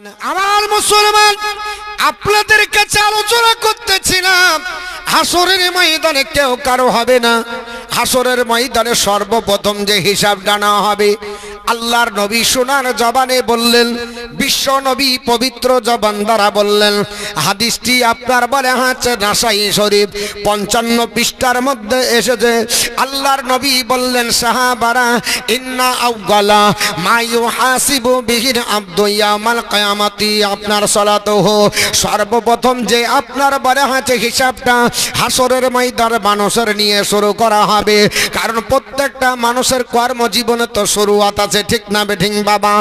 আমার মুসলমান আপনাদের কাছে আলোচনা করতেছিলাম হাসরের ময়দানে কেউ কারো হবে না। হাসরের ময়দানে সর্বপ্রথম যে হিসাব ডানা হবে আল্লাহর নবী সোনার জবানে বললেন, বিশ্ব নবী পবিত্র জবান দ্বারা বললেন। হাদিসটি আপনার বলে আছে নাসাই শরীফ 55 পৃষ্ঠার মধ্যে এসেছে। আল্লাহর নবী বললেন, সাহাবারা ইন্না আউগালা মা ইউহাসিবু বিহি আবদু ইয়াউমাল কিয়ামাতি আপনার সালাতুহু, সর্বপ্রথম যে আপনার বলে আছে হিসাবটা হাসরের ময়দানে মানুষের নিয়ে শুরু করা হবে। কারণ প্রত্যেকটা মানুষের কর্মজীবনে তো শুরুয়াত আছে, ঠিক না বেঠিক বাবা?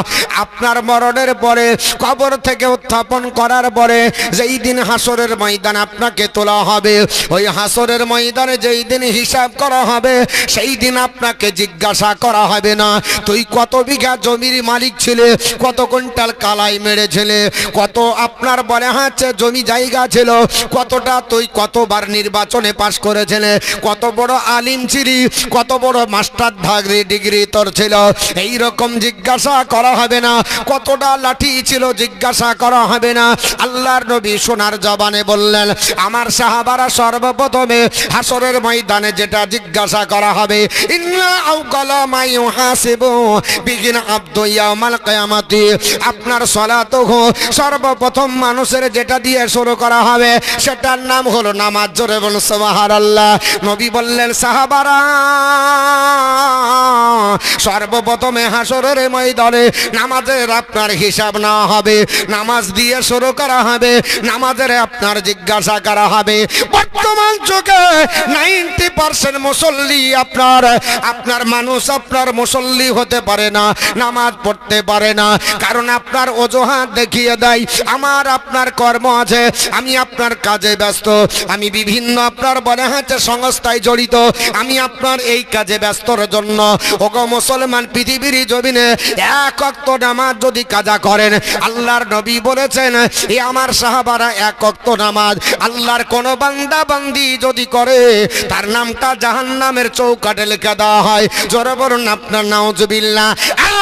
আপনার মরণের পরে কবর থেকে উত্থাপন করার পরে যেই দিন হাসরের ময়দানে আপনাকে তোলা হবে, ওই হাসরের ময়দানে যেই দিন হিসাব করা হবে সেই দিন আপনাকে জিজ্ঞাসা করা হবে না তুই কত বিঘা জমির মালিক ছিলে, কত কুইন্টাল কালাই মেরেছিলে, কত আপনার বলে হচ্ছে জমি জায়গা ছিল, কতটা তুই কতবার নির্বাচনে পাশ করেছিলে, কত বড় আলিম ছিলি, কত বড় মাস্টার ডিগ্রি তোর ছিল, এই রকম জিজ্ঞাসা করা হবে না। কতটা লাঠি ছিল জিজ্ঞাসা করা হবে না। আল্লাহর নবী সোনার জবানে বললেন, আমার সাহাবারা সর্বপ্রথমে হাসরের ময়দানে যেটা জিজ্ঞাসা করা হবে ইন্না আউগালা মা ইউহাসিবু বিহি আবদু ইয়াউমাল কিয়ামাতি আপনার সালাতুহু, সর্বপ্রথম মানুষের যেটা দিয়ে শুরু করা হবে সেটার নাম হলো নামাজ। জোরে বলুন সুবহানাল্লাহ। নবী বললেন, সাহাবারা সর্বপ্রথমে হাসরের ময়দানে নামাজের আপনার হিসাব নেওয়া হবে, নামাজ দিয়ে শুরু করা হবে, নামাজের আপনার জিজ্ঞাসা করা হবে। বর্তমান যুগে 90% মুসল্লি আপনার মানুষ আপনার মুসল্লি হতে পারে না, নামাজ পড়তে পারে না। কারণ আপনার অজুহাত দেখিয়ে দেয় আমার আপনার কর্ম আছে, আমি আপনার কাজে ব্যস্ত, আমি বিভিন্ন আপনার বলে হচ্ছে সংস্থায় জড়িত, আমি আপনার এই কাজে ব্যস্তর জন্য ওগো মুসলমান পৃথিবীর জমিনে এক ওয়াক্ত নামাজ যদি কাজা করেন, আল্লাহর নবী বলেছেন এ আমার সাহাবারা এক ওয়াক্ত নামাজ আল্লাহর কোন বান্দা বান্দি যদি করে তার নামটা জাহান্নামের চৌকাঠে লিখে দেওয়া হয়। জোরে বলুন আপনার নাউজুবিল্লাহ।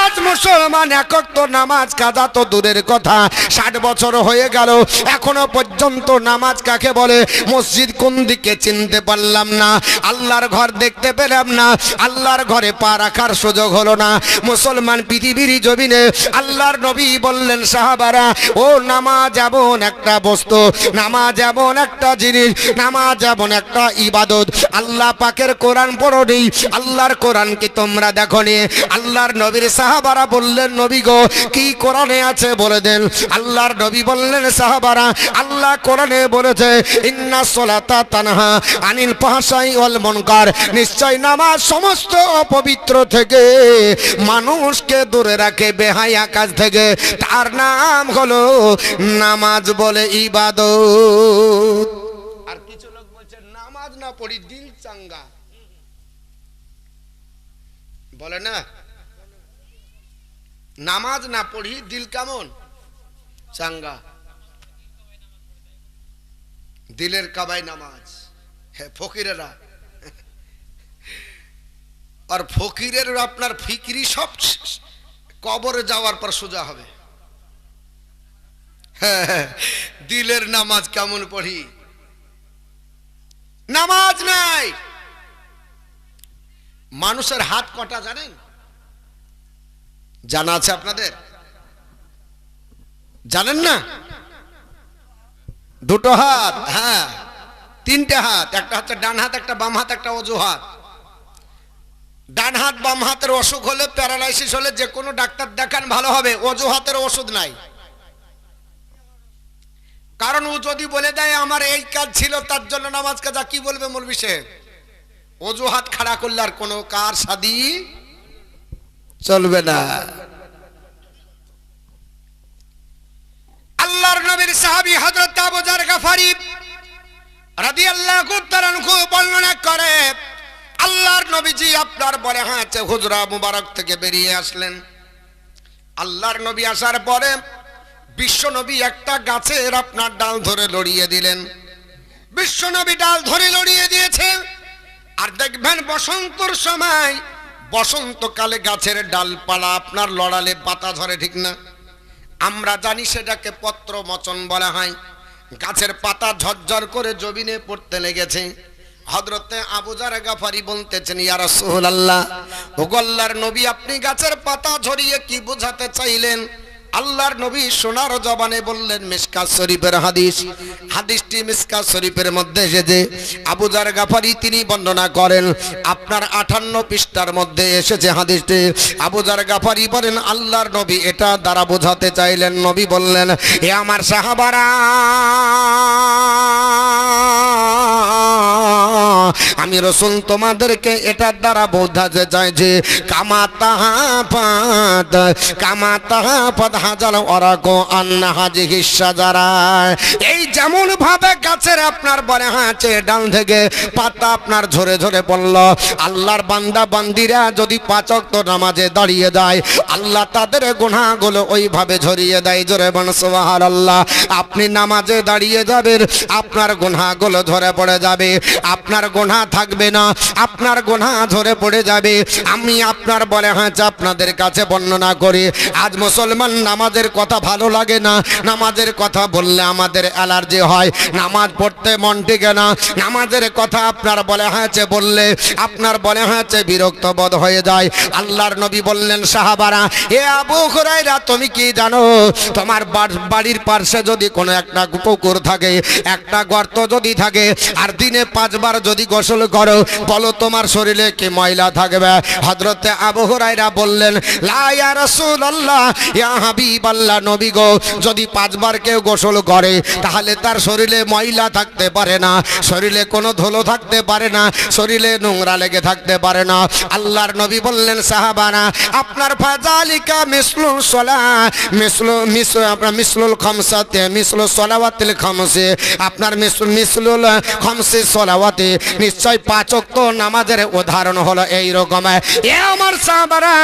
আজ মুসলমান এক ওয়াক্ত নামাজ কাজা তো দূরের কথা, 60 বছর হয়ে গেল এখনো পর্যন্ত নামাজ কাকে বলে, মসজিদ কোন দিকে চিনতে পারলাম না, আল্লাহর ঘর দেখতে পেলাম না, আল্লাহর ঘরে পা রাখার সুযোগ হলো না। মুসলমান পৃথিবীর জমিনে আল্লাহর নবী বললেন, সাহাবারা ও নামাজ এমন একটা বস্তু, নামাজ এমন একটা জিনিস, নামাজ এমন একটা ইবাদত। আল্লাহ পাকের কোরআন পড়ো নেই, আল্লাহর কোরআন কি তোমরা দেখো নি? আল্লাহর নবীর সাহাবারা বললেন, নবী গো কি কোরআনে আছে বলে দেন। আল্লাহর নবী বললেন, সাহাবারা আল্লাহ কোরআনে বলেছে ইন্নাস সালাতা তানহা আনিল ফাহশাই ওয়াল মুনকার, নিশ্চয় নামাজ সমস্ত অপবিত্র থেকে মানুষকে দূরে রাখে, বেহায়া কাজ থেকে। তার নাম হলো নামাজ বলে ইবাদত। আর কিছু লোক বলছে নামাজ না পড়ি দিল চাঙ্গা, বলে না নামাজ না পড়ি দিল কেমন চাঙ্গা, দিলের কাবায় নামাজ। হ্যাঁ ফকিরেরা, আর ফকিরের আপনার ফিকিরি সব কবরে যাওয়ার পর সোজা হবে। হ্যাঁ দিলের নামাজ কেমন পড়ি, নামাজ নাই। মানুষের হাত কটা জানেন? জানা আছে আপনাদের? জানেন না? দুটো হাত, হ্যাঁ 3টে হাত, একটা হচ্ছে ডান হাত, একটা বাম হাত, একটা অজু হাত। ডান হাত বাম হাতের অসুখ হলে, প্যারালাইসিস হলে যে কোনো ডাক্তার দেখান ভালো হবে, অজু হাতের ওষুধ নাই। কারণ ও যদি বলে দেয় আমার এই কাজ ছিল তার জন্য নামাজ কাজা, কি বলবে মৌলভী সাহেব? অজু হাত খাড়া করলে আর কোনো কার শাদি চলবে না। আল্লাহর নবীর সাহাবী হযরত আবু যার গফারি রাদিয়াল্লাহু তাআলা আনহু বর্ণনা করে, আল্লাহর নবীজি আপনার বলে হচ্ছে হুজরা মুবারক থেকে বেরিয়ে আসলেন। আল্লাহর নবী আসার পরে বিশ্ব নবী একটা গাছের আপনার ডাল ধরে লড়িয়ে দিলেন। বিশ্ব নবী ডাল ধরে লড়িয়ে দিয়েছে। আর দেখবেন বসন্তর সময়, বসন্তকালে গাছের ডালপালা আপনার লড়ালে পাতা ধরে, ঠিক না? আমরা জানি সেটাকে পত্র মোচন বলা হয়। গাছের পাতা ঝরঝর করে জমিনে পড়তে লেগেছে। হযরতে আবু যার গাফারি বলতেছেন, ইয়া রাসূলুল্লাহ, ওগো আল্লাহর নবী, আপনি গাছের পাতা ঝরিয়ে কি বোঝাতে চাইলেন? আল্লাহর নবী সোনার জবানে বললেন, মিশকাত শরীফের হাদিস। হাদিসটি মিশকাত শরীফের মধ্যে এসেছে। আবু যার গাফারি তিনি বর্ণনা করেন, আপনার 58 পৃষ্ঠার মধ্যে এসেছে হাদিসটি। আবু যার গাফারি বলেন, আল্লাহর নবী এটা দ্বারা বোঝাতে চাইলেন। নবী বললেন, হে আমার সাহাবারা, আমি রাসূল তোমাদেরকে এটার দ্বারা বোঝাতে চাইছি, কামা তাহাফাত হাজাল ওরাকো আন্না হাজিহি শাজারা। এই যেমন ভাবে গাছের আপনার বলে আছে ডাল থেকে পাতা আপনার ঝরে ঝরে পড়ল, আল্লাহর বান্দা বান্দিরা যদি 5 ওয়াক্ত নামাজে দাঁড়িয়ে যায়, আল্লাহ তাদের গুনাহগুলো ওইভাবে ঝরিয়ে দেয়। জোরে বল সুবহানাল্লাহ। আপনি নামাজে দাঁড়িয়ে যাবেন, আপনার গুনাহগুলো ঝরে পড়ে যাবে, আপনার গুনাহ থাকবে না, আপনার গুনাহ ঝরে পড়ে যাবে। আমি আপনার বলে আছে আপনাদের কাছে বর্ণনা করি, আজ মুসলমান নামাজের কথা ভালো লাগে না, নামাজের কথা বললে আমাদের অ্যালার্জি হয়, নামাজ পড়তে মন টিকে না, নামাজের কথা আপনার বলে হয়েছে বললে আপনার বলে হয়েছে বিরক্ত বোধ হয়ে যায়। আল্লাহর নবী বললেন, সাহাবারা, এ আবু হুরায়রা, তুমি কি জানো তোমার বাড়ির পাশে যদি কোনো একটা পুকুর থাকে, একটা গর্ত যদি থাকে, আর দিনে 5 বার যদি গোসল করো, বলো তোমার শরীরে কি ময়লা থাকবে? হযরতে আবু হুরায়রা বললেন, লা ইয়া রাসূলুল্লাহ, ইয়া হাবিবাল্লাহ, নবী গো, যদি 5 বার কেউ গোসল করে তাহলে তার শরীরে ময়লা থাকতে পারে না, শরীরে কোনো ধুলো থাকতে পারে না, শরীরে নোংরা লেগে থাকতে পারে না। আল্লাহর নবী বললেন, সাহাবানা, আপনার ফাজালিকা মিসলুল সালাহ, আপনার মিসলুল খামসাতে, মিসলুল সালাওয়াতিল খামসে, আপনার মিসলুল খামসে সালাওয়াতে, নিশ্চয় 5 ওয়াক্ত নামাজের উদাহরণ হলো এই রকম। এ আমার সাহাবারা,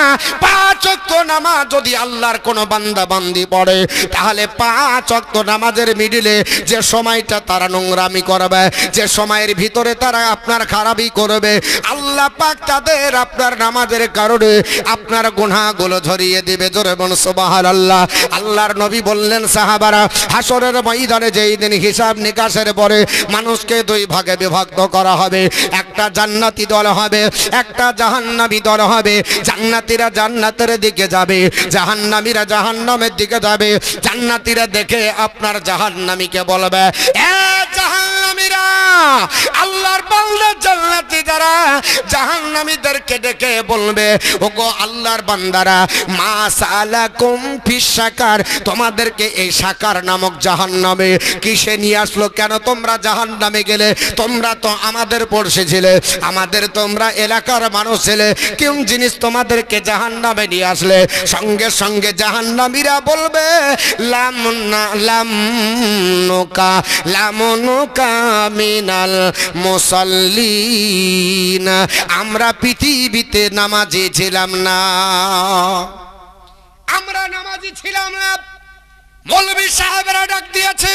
5 ওয়াক্ত নামাজ যদি আল্লাহর কোনো বান্দা বান্দি পড়ে, তাহলে 5 ওয়াক্ত নামাজের মিডিলে যে সময়টা তারা নোংরামি করবে, যে সময়ের ভিতরে তারা আপনার খারাপই করবে, আল্লাহ পাক তাদের আপনার নামাজের কারণে আপনার গুনাহগুলো ঝরিয়ে দিবে। জোরে বলুন সুবহানাল্লাহ। আল্লাহর নবী বললেন, সাহাবারা, হাসরের ময়দানে যেই দিন হিসাব নিকাশের পরে মানুষকে 2 ভাগে বিভক্ত করা হবে, একটা জান্নাতি দল হবে, একটা জাহান্নামী দল হবে। জান্নাতীরা জান্নাতের দিকে যাবে, জাহান্নামীরা জাহান্নামের দিকে যাবে। জান্নাতীরা দেখে আপনার জাহান্নামীকে বলবে, এ জাহান্নামীরা, আল্লাহর বান্দা জান্নাতি যারা জাহান্নামীদেরকে ডেকে বলবে, ওগো আল্লাহর বান্দারা, মা সালাকুম ফিস সাকার, তোমাদেরকে এই সাকার নামক জাহান্নামে কিসে নিয়ে আসলো? কেন তোমরা জাহান্নামে গেলে? তোমরা তো আমাদের পড়শি ছিলে, আমাদের তোমরা এলাকার মানুষ ছিলে, কোন জিনিস তোমাদেরকে জাহান্নামে নিয়ে আসলে? সঙ্গে সঙ্গে জাহান্নামীরা বলবে, লামনুকা মিনাল মুসাল্লিন, আমরা পৃথিবীতে নামাজি ছিলাম না, আমরা নামাজি ছিলাম না। মৌলভী সাহেবেরা ডাক দিয়েছে,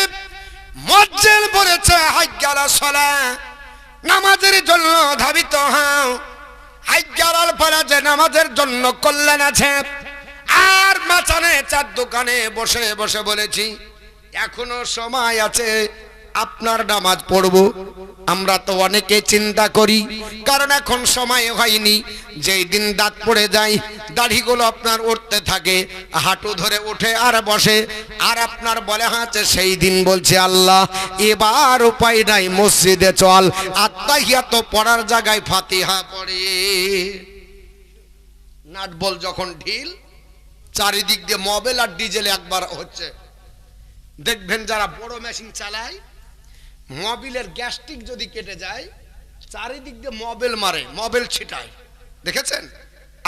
মুয়াজ্জিন বলেছে, হাইয়া আলাস সালাহ, নামাজের জন্য ধাবিত হও, হাইয়া আলাল ফালাহ, যে নামাজের জন্য কল্যাণ আছে। আর মাচানে 4 দোকানে বসে বসে বলেছি, এখনো সময় আছে, আপনার নামাজ পড়বো। আমরা তো অনেকে চিন্তা করি, কারণ এখন সময় হয়নি। যেই দিন দাঁত পড়ে যায়, দাড়িগুলো আপনার উঠতে থাকে, হাঁটু ধরে উঠে আর বসে, আর আপনার বলে আছে, সেই দিন বলছে, আল্লাহ এবার উপায় নাই, মসজিদে চল, আত্তাহিয়াত পড়ার জায়গায় ফাতিহা পড়ে। নাট বল যখন ঢিল, চারিদিক দিয়ে মোবাইল আর ডিজেল একবার হচ্ছে। দেখবেন যারা বড় মেশিন চালায়, মোবিলের গ্যাস্ট্রিক যদি কেটে যায়, চারিদিক দিয়ে মোবাইল মারে, মোবাইল ছিটায়। দেখেছেন?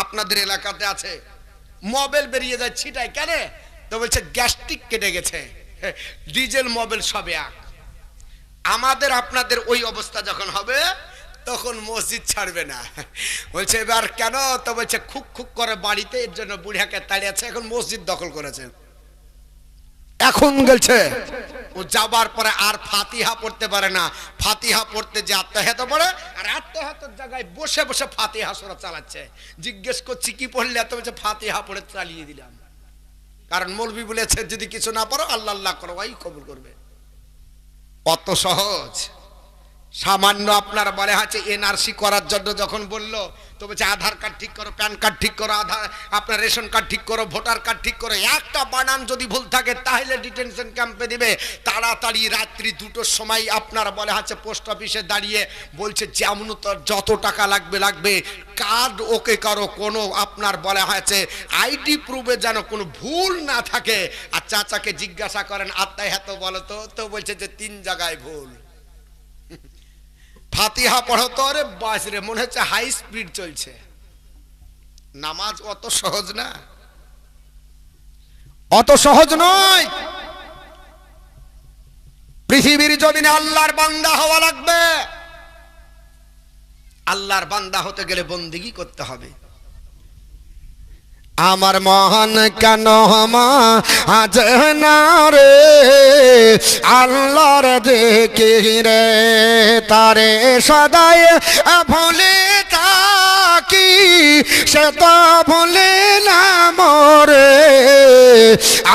আপনাদের এলাকাতে আছে, মোবাইল বেরিয়ে যায়, ছিটায়। কেন? তো বলছে গ্যাস্ট্রিক কেটে গেছে, ডিজেল মোবাইল সবে এক। আমাদের আপনাদের ওই অবস্থা যখন হবে, তখন মসজিদ ছাড়বে না। বলছে এবার কেন? তো বলছে খুক খুক করে বাড়িতে, এর জন্য বুড়িয়াকে তাড়িয়েছে, এখন মসজিদ দখল করেছে। এখন গেছে ও যাবার পরে আর ফাতিহা পড়তে পারে না। ফাতিহা পড়তে যে আত্মাহাত পড়ে, আর আত্মাহাতের জায়গায় বসে বসে ফাতিহা সূরা চালাচ্ছে। জিজ্ঞেস করছি কি পড়লে? তো বলছে ফাতিহা পড়ে চালিয়ে দিলাম। কারণ মৌলবি বলেছে যদি কিছু না পারো আল্লাহ আল্লাহ করো, ওই কবুল করবে। অত সহজ। সামান্য আপনার বলে আছে এনআরসি করার জন্য যখন বললো তো বলছে আধার কার্ড ঠিক করো, প্যান কার্ড ঠিক করো, আপনার রেশন কার্ড ঠিক করো, ভোটার কার্ড ঠিক করো, একটা বানান যদি ভুল থাকে তাহলে ডিটেনশন ক্যাম্পে দিবে। তাড়াতাড়ি রাত্রি 2টোর সময় আপনার বলে আছে পোস্ট অফিসে দাঁড়িয়ে বলছে যেমন যত টাকা লাগবে কার্ড ওকে করো, কোনো আপনার বলা হয়েছে আইডি প্রুফে যেন কোনো ভুল না থাকে। আর চাচাকে জিজ্ঞাসা করেন আত্মায় হাত বলো তো বলছে যে 3 জায়গায় ভুল। ফাতিহা পড়ো তো রে বাস রে, মনে হচ্ছে হাই স্পিড চলছে। নামাজ অত সহজ না, অত সহজ নয়। পৃথিবীর জমিনে আল্লাহর বান্দা হওয়া লাগবে। আল্লাহর বান্দা হতে গেলে বন্দেগী করতে হবে। আমার মহান কেন আজ না রে আল্লাহর জিকিরে তারে সদাই ভুলে থাকি, সে তো ভুলে না মরে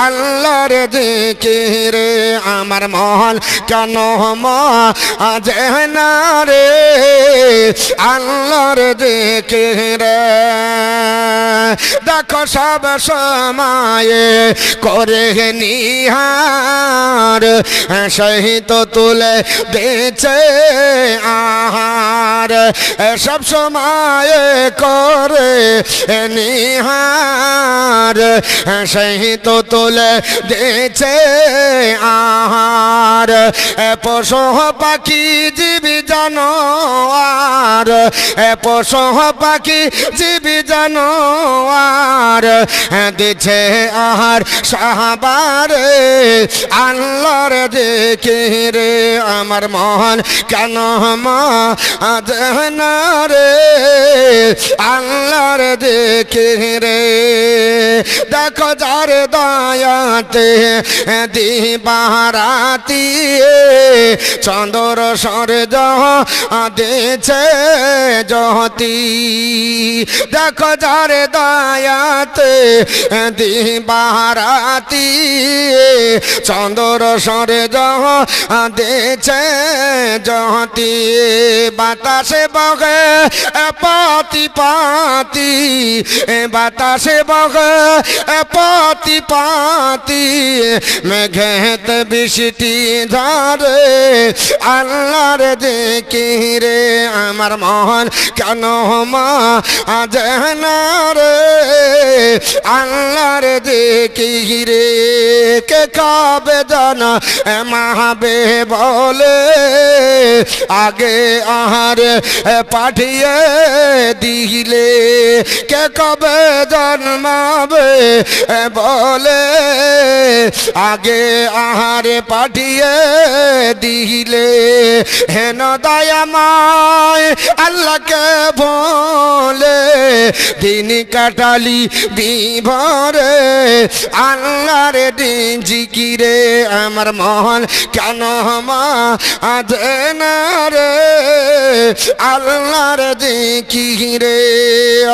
আল্লাহর জিকিরে। আমার মহান কেন আজ না রে আল্লাহর জিকিরে। দেখো সব সময়ে করে নিহার সেই তো তুলে দিয়েছে আহার। সব সময়ে করে নিহার সেই তো তুলে দিয়েছে আহার। পশু পাখি জীবি জানোয়ার, পশু পাখি জীবি জানোয়ার দিছে আহার সাহাবারে আল্লাহর জিকিরে। আমার মহান কেন আজ না রে আল্লাহর জিকিরে। দেখো যার দয়াতে দিবারাতি চন্দ্র সূর্য দিছে জ্যোতি। দেখো যার দয়াতে দিবারাতি চন্দ্র সূর্য দিছে জ্যোতি। বাতাসে বগে পাতি পাতি, বাতাসে বগে পাতি পাতি, মেঘেত বৃষ্টি ঝরে আল্লাহর জিকিরে। আমার মহান কেন আজ না রে আল্লাহর জিকিরে। কে কবে জানা মাহাবে বলে আগে আহার পাঠিয়ে দিলে। কে কবে জন্মাবে বলে আগে আহার পাঠিয়ে দিলে। হেন দয়াময় আল্লাহকে বলে দিন কাটালি বিভরে আল্লাহর জিকিরে। আমার মহান কেন আজ না রে আল্লাহর জিকিরে।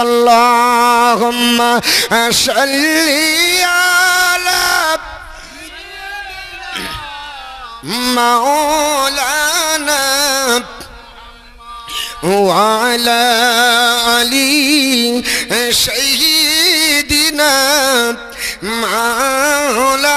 আল্লাহুম্মা সাল্লি আলা মাওলানা ওয়ালা আলি সাইয়্যিদিনা মাওলানা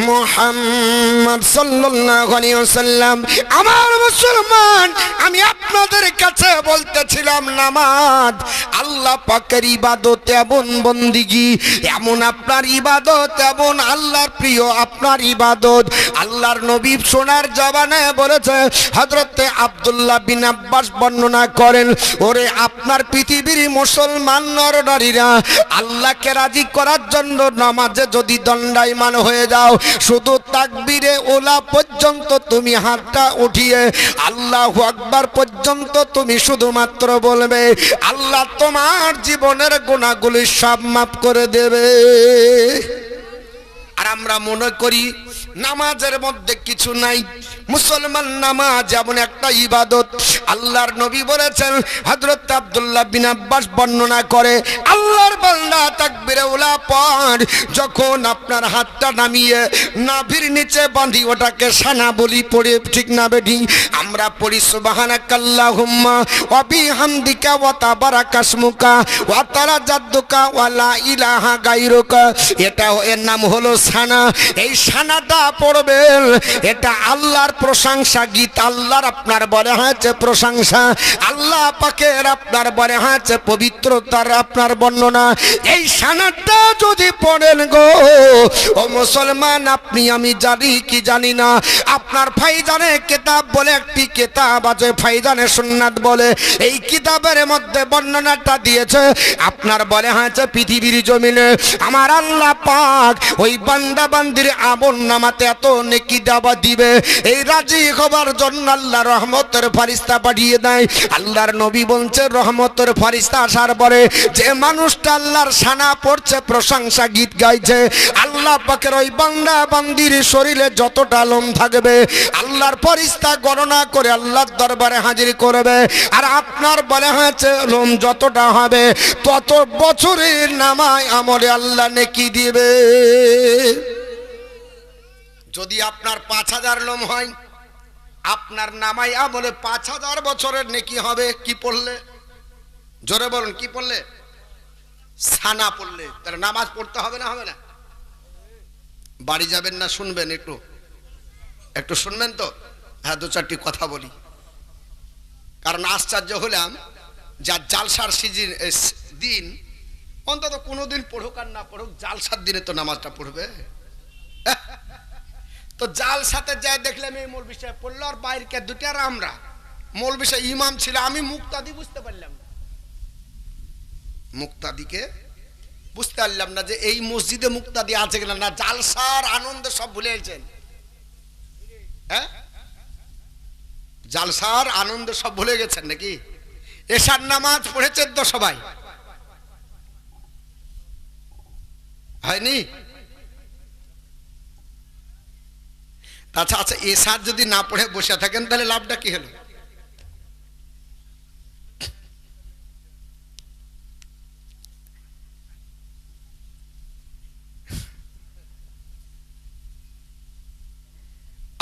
মুহাম্মদ সাল্লাল্লাহু আলাইহি ওয়াসাল্লাম। আমার মুসলমান, আমি আপনাদের কাছে বলতেছিলাম নামাজ আল্লাহ পাকের ইবাদত, এমন বন্দিগি, এমন আপনার ইবাদত, এমন আল্লাহর প্রিয় আপনার ইবাদত। আল্লাহর নবী সোনার জবানে বলেছে, হযরতে আব্দুল্লাহ বিন আব্বাস বর্ণনা করেন, ওরে আপনার পৃথিবীর মুসলমান নর নারীরা আল্লাহকে রাজি করার জন্য নামাজে যদি দণ্ডায়মান হয়ে যাও, শুধু তাকবীরে ওলা পর্যন্ত তুমি হাতটা উঠিয়ে আল্লাহু আকবার পর্যন্ত তুমি শুধুমাত্র বলবে, আল্লাহ তোমার জীবনের গুনাহগুলি সব মাফ করে দেবে। আর আমরা মনে করি নামাজের মধ্যে কিছু নাই। মুসলমান নামাজ এমন একটা ইবাদত, আল্লাহর নবী বলেছেন, হযরত আব্দুল্লাহ বিন আব্বাস বর্ণনা করে, আল্লাহর বান্দা তাকবীরে উলা পড়, যখন আপনার হাতটা নামিয়ে নাভির নিচে বাঁধি ওটাকে সানা বলি পড়ে, ঠিক না বেঠি? আমরা পড়ি সুবহানাকাল্লাহুম্মা ওয়া বিহামদিকা ওয়া তাবারাকাসমুকা ওয়া তারাজাদ্দুকা ওয়া লা ইলাহা গায়রুকা, এটা এর নাম হলো সানা। এই সানাটা পড়বেন, এটা আল্লাহর প্রশংসা গীত, আল্লাহর আপনার বলে হয়েছে প্রশংসা, আল্লাহ পাকের আপনার বলে হয়েছে পবিত্রতার আপনার বর্ণনা। এই সানাটা যদি পড়েন গো ও মুসলমান, আপনি আমি জানি কি জানি না, আপনার ফাইজানে কিতাব বলে একটি কিতাব আছে, ফাইজানে সুন্নাত বলে, এই কিতাবের মধ্যে বর্ণনাটা দিয়েছে, আপনার বলে হয়েছে পৃথিবীর জমিনে আমার আল্লাহ পাক ওই বান্দা বান্দির আমল নামাতে এত নেকি দেওয়া দিবে, এই রাজি হবার জন্য আল্লাহ রহমতের ফেরেশতা পাঠিয়ে দেয়। আল্লাহর নবী বলছে, রহমতের ফেরেশতা আসার পরে যে মানুষটা আল্লাহর সানা পড়ছে, প্রশংসা গীত গাইছে, আল্লাহ পাকের ওই বান্দা বান্দির শরীরে যতটা লোম থাকবে আল্লাহর ফেরেশতা গণনা করে আল্লাহর দরবারে হাজির করবে। আর আপনার বলে হয়েছে লোম যতটা হবে তত বছরের নামায় আমলে আল্লাহ নেকি দিবে। যদি আপনার 5000 লোম হয়, আপনার নামায় আমলে 5000 বছরের নেকি হবে। কি পড়লে? জোরে বলুন, কি পড়লে? সানা পড়লে। তাহলে নামাজ পড়তে হবে না, হবে না? বাড়ি যাবেন না শুনবেন? একটু শুনবেন তো? হ্যাঁ, 2-4টি কথা বলি, কারণ আশ্চর্য হলাম, যার জালসার সিজন দিন অন্তত কোনোদিন পড়ুক আর না পড়ুক, জালসার দিনে তো নামাজটা পড়বে। তো জালসাতে যাই দেখলাম এই মৌলবি সাহেব পড়লো, আর বাইরকে দুটার আমরা মৌলবি সাহেব ইমাম ছিল, আমি মুক্তাদি বুঝতে পারলাম না, মুক্তাদিকে বুঝতে পারলাম না যে এই মসজিদে মুক্তাদি আছে কিনা। না, জালসার আনন্দে সব ভুলে গেছেন। হ্যাঁ, জালসার আনন্দে সব ভুলে গেছেন নাকি? এশার নামাজ পড়েছেন তো সবাই? হয়নি? আচ্ছা, এশার যদি না পড়ে বসে থাকেন তাহলে লাভটা কি হলো?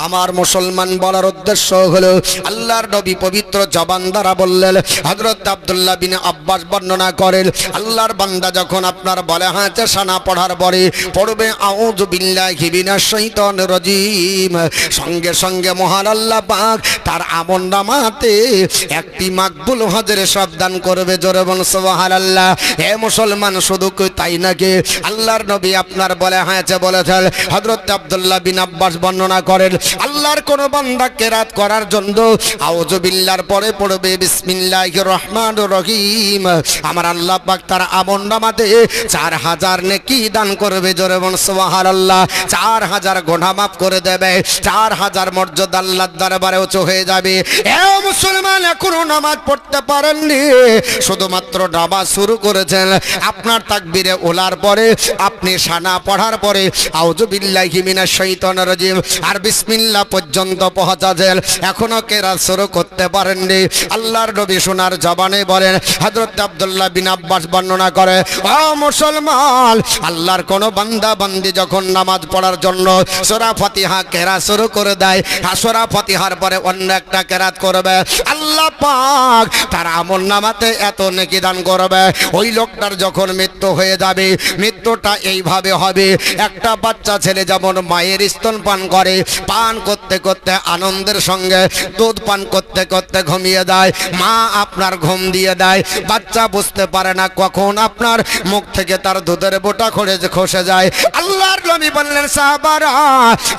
আমার মুসলমান বলার উদ্দেশ্য হলো, আল্লাহর নবী পবিত্র জবান দ্বারা বললেন, হযরত আব্দুল্লাহ বিন আব্বাস বর্ণনা করেন, আল্লাহর বান্দা যখন আপনার বলে হাতে সানা পড়ার পরে পড়বে আউযু বিল্লাহি মিনাশ শাইতানির রাজিম, সঙ্গে সঙ্গে মহান আল্লাহ পাক তার আমলনামাতে একটি মাকবুল হজের সাবধান করবে। জোরে বল সুবহানাল্লাহ। হে মুসলমান, শুধু তাই নাকি, আল্লাহর নবী আপনার বলে হাতে বলেছেন, হযরত আব্দুল্লাহ বিন আব্বাস বর্ণনা করেন, আল্লাহর কোন বান্দা কেরাত করার জন্য আউযু বিল্লাহর পরে পড়বে বিসমিল্লাহির রহমানির রহিম, আমার আল্লাহ পাক তার আমলনামাতে 4000 নেকি দান করবে। জোরে বল সুবহানাল্লাহ। 4000 গুনাহ মাফ করে দেবে, 4000 মর্যাদা আল্লাহর দরবারে উঁচু হয়ে যাবে। এ মুসলমান, এখনো নামাজ পড়তে পারেননি, শুধুমাত্র নামাজ শুরু করেছেন, আপনার তাকবীরে ওলার পরে আপনি সানা পড়ার পরে আউযু বিল্লাহি মিনাশ শাইতানির রাজিম আর বিসমিল্লাহ পর্যন্ত পৌঁছাছেন, এখনো কেরাত শুরু করতে পারেননি। আল্লাহর নবী সোনার জবানে বলেন, হযরত আব্দুল্লাহ বিন আব্বাস বর্ণনা করে, ও মুসলমান, আল্লাহর কোন বান্দা বান্দি যখন নামাজ পড়ার জন্য সূরা ফাতিহা কেরাত শুরু করে দেয়, সূরা ফাতিহার পরে অন্য একটা কেরাত করবে, আল্লাহ পাক তার আমলনামাতে এত নেকি দান করবে। ওই লোকটার যখন মৃত্যু হয়ে যাবে, মৃত্যুটা এইভাবে হবে, একটা বাচ্চা ছেলে যেমন মায়ের স্তন পান করে, পান করতে করতে আনন্দের সঙ্গে দুধ পান করতে করতে ঘুমিয়ে যায়, মা আপনার ঘুম দিয়ে দেয়, বাচ্চা বুঝতে পারে না কখন আপনার মুখ থেকে তার দুধের বোটা খসে যায়। আল্লাহর নবী বললেন, সাহাবারা,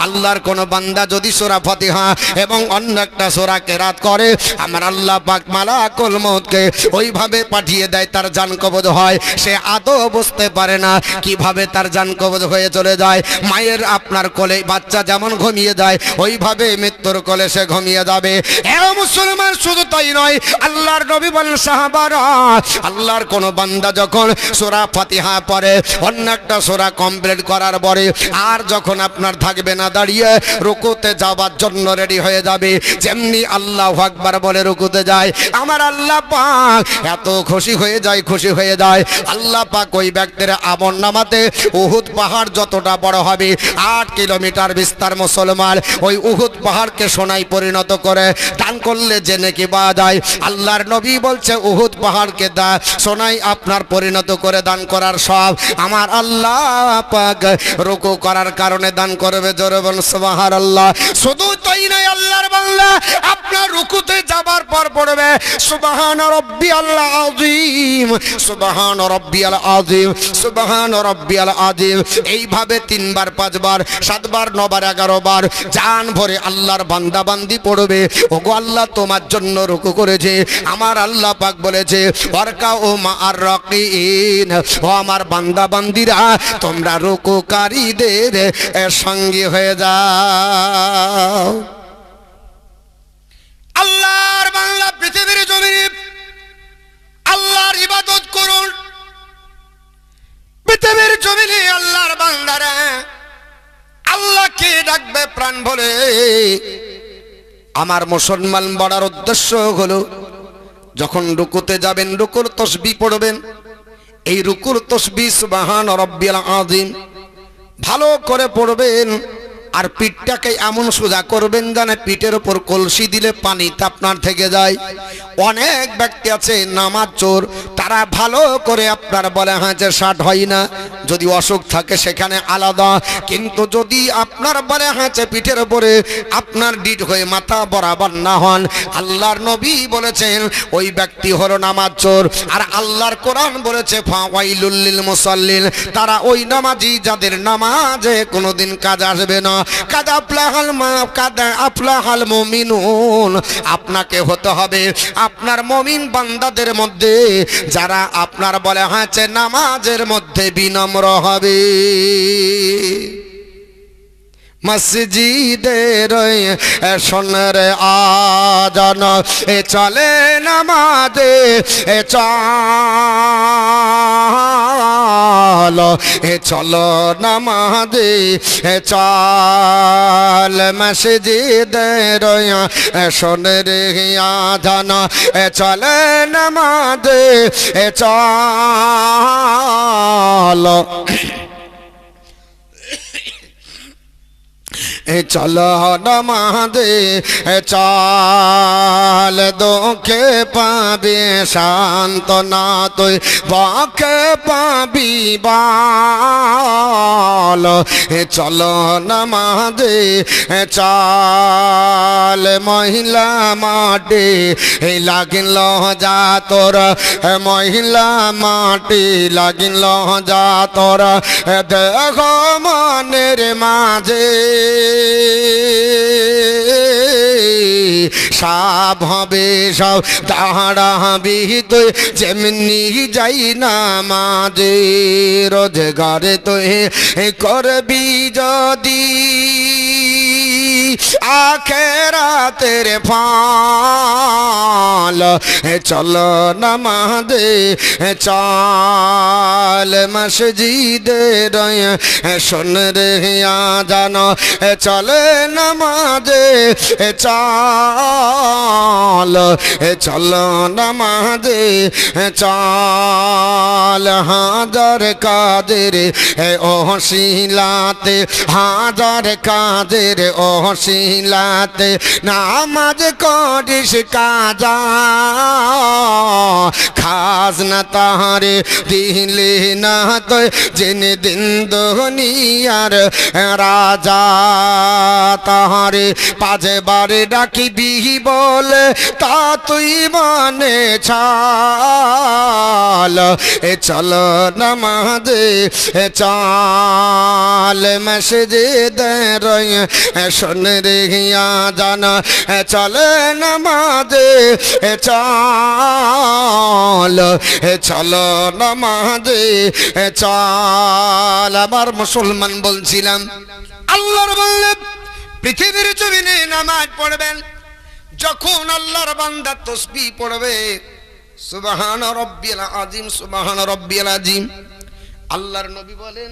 আল্লাহর কোন বান্দা যদি সূরা ফাতিহা এবং অন্য একটা সূরা কেরাত করে, আমার আল্লাহ পাক মালাকুল মউতকে ওইভাবে পাঠিয়ে দেয়, তার জান কবজ হয়। সে আদৌ বুঝতে পারে না কিভাবে তার জান কবজ হয়ে চলে যায়। মায়ের আপনার কোলে বাচ্চা যেমন ঘুমিয়ে যায়, ওইভাবে মৃত্যুর কোলে সে ঘুমিয়ে যাবে। এ মুসলমান, শুধু তাই নয়, আল্লাহর নবী বলেন সাহাবারা, আল্লাহর কোন বান্দা যখন সূরা ফাতিহা পড়ে, অন্য একটা সূরা কমপ্লিট করার পরে আর যখন আপনার থাকবে না দাঁড়িয়ে রুকুতে যাওয়ার জন্য রেডি হয়ে যাবে, যেমনি আল্লাহু আকবার বলে রুকুতে যায়, আমার আল্লাহ পাক এত খুশি হয়ে যায় আল্লাহ পাক ওই ব্যক্তির আমল নামাতে উহুদ পাহাড় যতটা বড় হবে, 8 কিলোমিটার বিস্তার মুসলমান, ওই উহুদ পাহাড়কে সোনায় পরিণত করে দান করলে যে নেকি পাওয়া যায়। আল্লাহর নবী বলছে উহুদ পাহাড়কে সোনায় আপনার পরিণত করে দান করার সব আমার আল্লাহ পাক রুকু করার কারণে দান করবে। জোরে বলুন সুবহানাল্লাহ। শুধু তাই নয়, আল্লাহর বান্দা আপনার রুকুতে যাবার পর পড়বে সুবহান রাব্বিয়াল আযীম, সুবহান রাব্বিয়াল আযীম, সুবহান রাব্বিয়াল আযীম। এইভাবে 3 বার 5 বার 7 বার 9 বার 11 বার জান ভরে আল্লাহর বান্দা বান্দি পড়বে। ওগো আল্লাহ তোমার জন্য রুকু করেছে, আমার আল্লাহ পাক বলেছে ওয়ারকা ও মা'আর রাকিঈন, ও আমার বান্দা বান্দিরা তোমরা রুকুকারীদের সঙ্গী হয়ে যাও। আল্লাহর বান্দা পৃথিবীর জমিনে আল্লাহর ইবাদত করুন। পৃথিবীর জমিনে আল্লাহর বান্দারা আল্লাহকে ডাকবে প্রাণ ভরে। আমার মুসলমান বড়ার উদ্দেশ্য হলো যখন রুকুতে যাবেন রুকুর তাসবিহ পড়বেন। এই রুকুর তাসবিহ সুবহান রাব্বিয়াল আযীম ভালো করে পড়বেন, আর পিঠটাকে এমন সোজা করবেন যেন পিঠের উপর কলসি দিলে পানিটা আপনার থেকে যায়। অনেক ব্যক্তি আছে নামাজ চোর, তারা ভালো করে আপনার বলে হাঁচে ষাট হয় না, যদি অসুখ থাকে সেখানে আলাদা, কিন্তু যদি আপনার বলে হাঁচে পিঠের উপরে আপনার ডিট হয়ে মাথা বরাবর না হন, আল্লাহর নবী বলেছেন ওই ব্যক্তি হলো নামাজ চোর। আর আল্লাহর কোরআন বলেছে ফাওয়াইলুল লিল মুসাল্লিন, তারা ওই নামাজি যাদের নামাজে কোনোদিন কাজ আসবে না। কাদ আফলাহাল মুমিনুন, আপনাকে হতে হবে আপনার মুমিন বান্দাদের মধ্যে যারা আপনার বলে হাঁচে নামাজের মধ্যে বিনম্র হবে। মসজিদের সোনার আজান চলে নামাজে চলো, চলো নামাজে চল, মসজিদের সোনার আজান চলে নামাজে চলো, চলো নামাজে চল, দুঃখে পাবি সান্ত্বনা তুই বকে পাবি বল, চলো নামাজে চল, মহিলা মাটি লাগিল যা তোর, মহিলা মাটি লাগিল যা তোর, দেহ মনের মাঝে সব হবে সব দাঁড়াবি তুই, যেমনি যাই না মাঝে রোজগারে তুই করবি যদি আখেরাতের ফল, চলো নামাজে চল, মসজিদের সোনার আজান চলে নামাজে চল, চলো নামাজে চল, হাজার কাদের ওসিলাতে, হাজার কাদের ওসিলাতে নামাজ করিস কাজা, খাস না তাহারে দিলে না তো জেনে দিন দুনিয়ার রাজা, তাহারে পাঁচে বারে ডাকিবি বলে তা তুই মনে ছাল, চলো নামাজে চল, মসজিদের সোনার রেহিয়া জানা চলে নামাজে চল চলো নামাজে চল। আবার মুসলমান বলছিলাম আল্লাহর বললেন পৃথিবীর জমিনে নামাজ পড়বেন, যখন আল্লাহর বান্দা তাসবিহ পড়বে সুবহান রাব্বিয়াল আযীম সুবহান রাব্বিয়াল আযীম, আল্লাহর নবী বলেন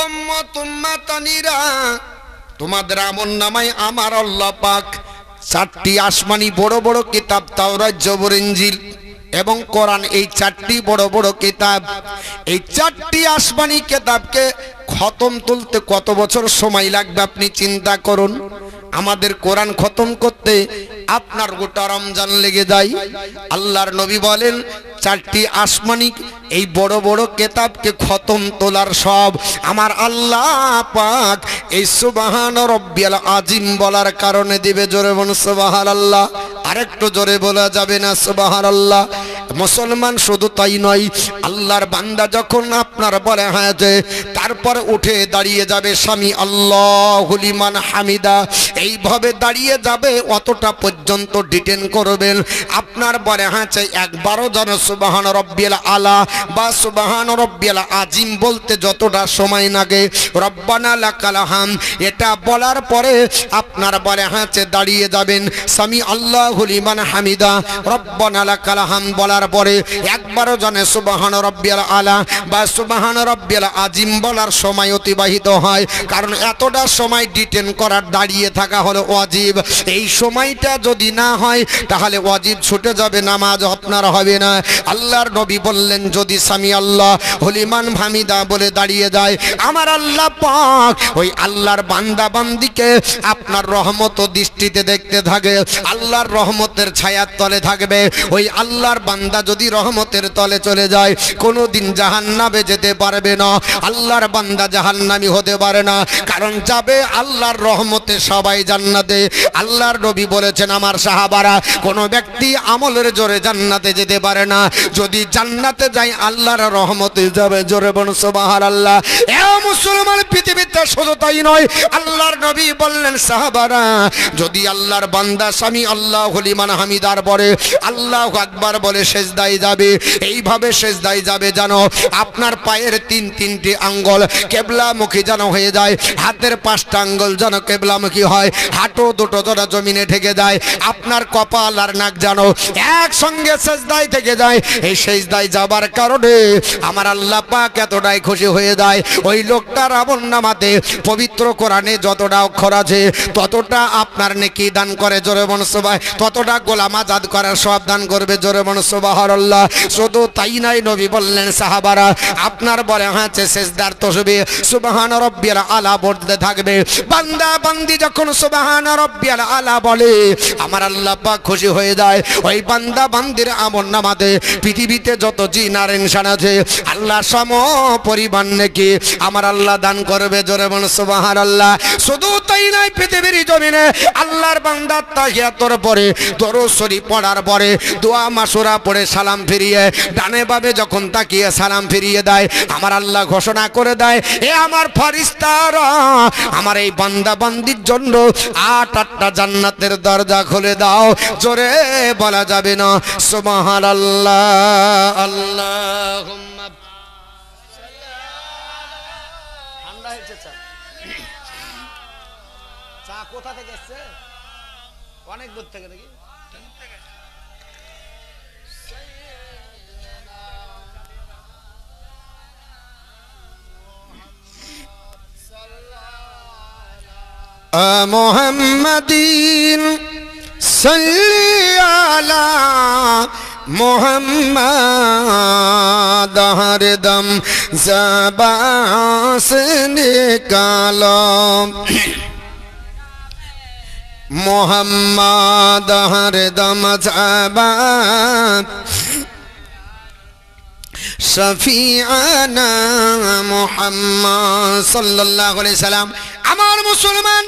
উম্মত উম্মাতানিরা তোমাদের আমলনামায় আমার আল্লাহ পাক 4টি আসমানি বড় বড় কিতাব তাওরাত জবর ইনজিল এবং কোরআন, এই 4টি বড় বড় কিতাব, এই 4টি আসমানি কিতাবকে খতম তুলতে কত বছর সময় লাগবে আপনি চিন্তা করুন। আমাদের কোরআন খতম করতে আপনার গোটা রমজান লেগে যায়। আল্লাহর নবী বলেন 4টি আসমানি এই বড় বড় কিতাবকে খতম তোলার সব আমার আল্লাহ পাক এই সুবহান রাব্বিয়াল আযীম বলার কারণে দিবে। জোরে বলুন সুবহানাল্লাহ। আরেকটু জোরে বলা যাবে না সুবহানাল্লাহ? মুসলমান শুধু তাই নয়, আল্লাহর বান্দা যখন আপনার বলে হ্যাঁ যে তারপর উঠে দাঁড়িয়ে যাবে সামি আল্লাহু লিমান হামিদা, এইভাবে দাঁড়িয়ে যাবে অতটা পর্যন্ত ডিটেন করবেন। আপনার বলে হ্যাঁ চাই একবারও যেন সুবহান রাব্বিয়াল আলা বা সুবহান রাব্বিয়াল আযীম বলতে যতটা সময় লাগে রব্বানা লাকাল হাম এটা বলার পরে আপনার বলে হ্যাঁ চাই দাঁড়িয়ে যাবেন সামি আল্লাহু লিমান হামিদা রব্বানা লাকাল হাম বলার পরে একবারও যেন সুবহান রাব্বিয়াল আলা বা সুবহান রাব্বিয়াল আযীম বলার সময় অতিবাহিত হয়। কারণ এতটা সময় ডিটেন করার দাঁড়িয়ে থাকা হলো ওয়াজিব। এই সময়টা যদি না হয় তাহলে ওয়াজিব ছুটে যাবে, নামাজ আপনার হবে না। আল্লাহর নবী বললেন যদি সামি আল্লাহ লিমান হামিদা বলে দাঁড়িয়ে যায় আমার আল্লাহ পাক ওই আল্লাহর বান্দা বান্দিকে আপনার রহমত দৃষ্টিতে দেখতে থাকে, আল্লাহর রহমতের ছায়ার তলে থাকবে। ওই আল্লাহর বান্দা যদি রহমতের তলে চলে যায় কোনোদিন জাহান্নামে যেতে পারবে না, আল্লাহর বান্দা জাহান্নামী হতে পারে না। কারণ যাবে আল্লাহর রহমতে সবাই জান্নাতে। আল্লাহর নবী বলেছেন আমার সাহাবারা কোন ব্যক্তি আমলের জোরে জান্নাতে যেতে পারে না, যদি জান্নাতে যায় আল্লাহর রহমতে যাবে। জোরে বলুন সুবহানাল্লাহ। এ মুসলমান পৃথিবীতে শুধু তাই নয়, আল্লাহর নবী বললেন সাহাবারা যদি আল্লাহর বান্দা সামি আল্লাহু লিমান হামিদার পরে আল্লাহু আকবার বলে সেজদায় যাবে, এইভাবে সেজদায় যাবে যেন আপনার পায়ের 3টি আঙ্গুল কিবলামুখী যেন হয়ে যায়, হাতের 5টা আঙ্গুল যেন কিবলামুখী হয়, হাঁটু দুটো যেন জমিনে ঠেকে যায়, আপনার কপাল আর নাক যেন একসঙ্গে সেজদায় থেকে যায়। এই সেজদায় যাবার কারণে আমার আল্লাহ পাক এতটাই খুশি হয়ে যায় ওই লোকটার আমলনামাতে পবিত্র কোরআনে যতটা অক্ষর আছে ততটা আপনার নেকি দান করে। জোরে বলুন সুবহান, ততটা গোলাম আজাদ করার সব দান করবে। জোরে বলুন সুবহানাল্লাহ। শুধু তাই নাই, নবী বললেন সাহাবারা আপনার বলে হাতে সেজদার তসবিহ সুবহান রাব্বিয়াল আলা বলতে থাকবে। বান্দা বান্দি যখন সুবহান রাব্বিয়াল আলা বলে আমার আল্লাহ পাক খুশি হয়ে যায় ওই বান্দা বান্দির আমলনামাতে পৃথিবীতে যত জিন আর ইনসান আছে আল্লাহ সম পরিমাণ নেকি আমার আল্লাহ দান করবে। জোরে বলুন সুবহানাল্লাহ। শুধু তাই নাই, পৃথিবীর জমিনে আল্লাহর বান্দা তাহিয়াতুর পরে দরুদ শরীফ পড়ার পরে দোয়া মাসুরা পড়ে সালাম ফিরিয়ে ডানে বামে যখন তাকিয়ে সালাম ফিরিয়ে দেয় আমার আল্লাহ ঘোষণা করে দেয় এ আমার ফেরেশতারা আমার এই বান্দা বান্দির জন্য 8টা জান্নাতের দরজা খুলে দাও। জোরে বলা যাবে না সুবহানাল্লাহ। আল্লাহুম্মা ঠান্ডা হয়েছে চা কোথা থেকে এসেছে? অনেক দূর থেকে নাকি? মুহাম্মাদিন সাল্লি আলা মুহাম্মাদ হরদম ज़बान से निकालो मुहम्मद हरदम ज़बान शफीआना मुहम्मद सल्लल्लाहु अलैहि वसल्लम। আমার মুসলমান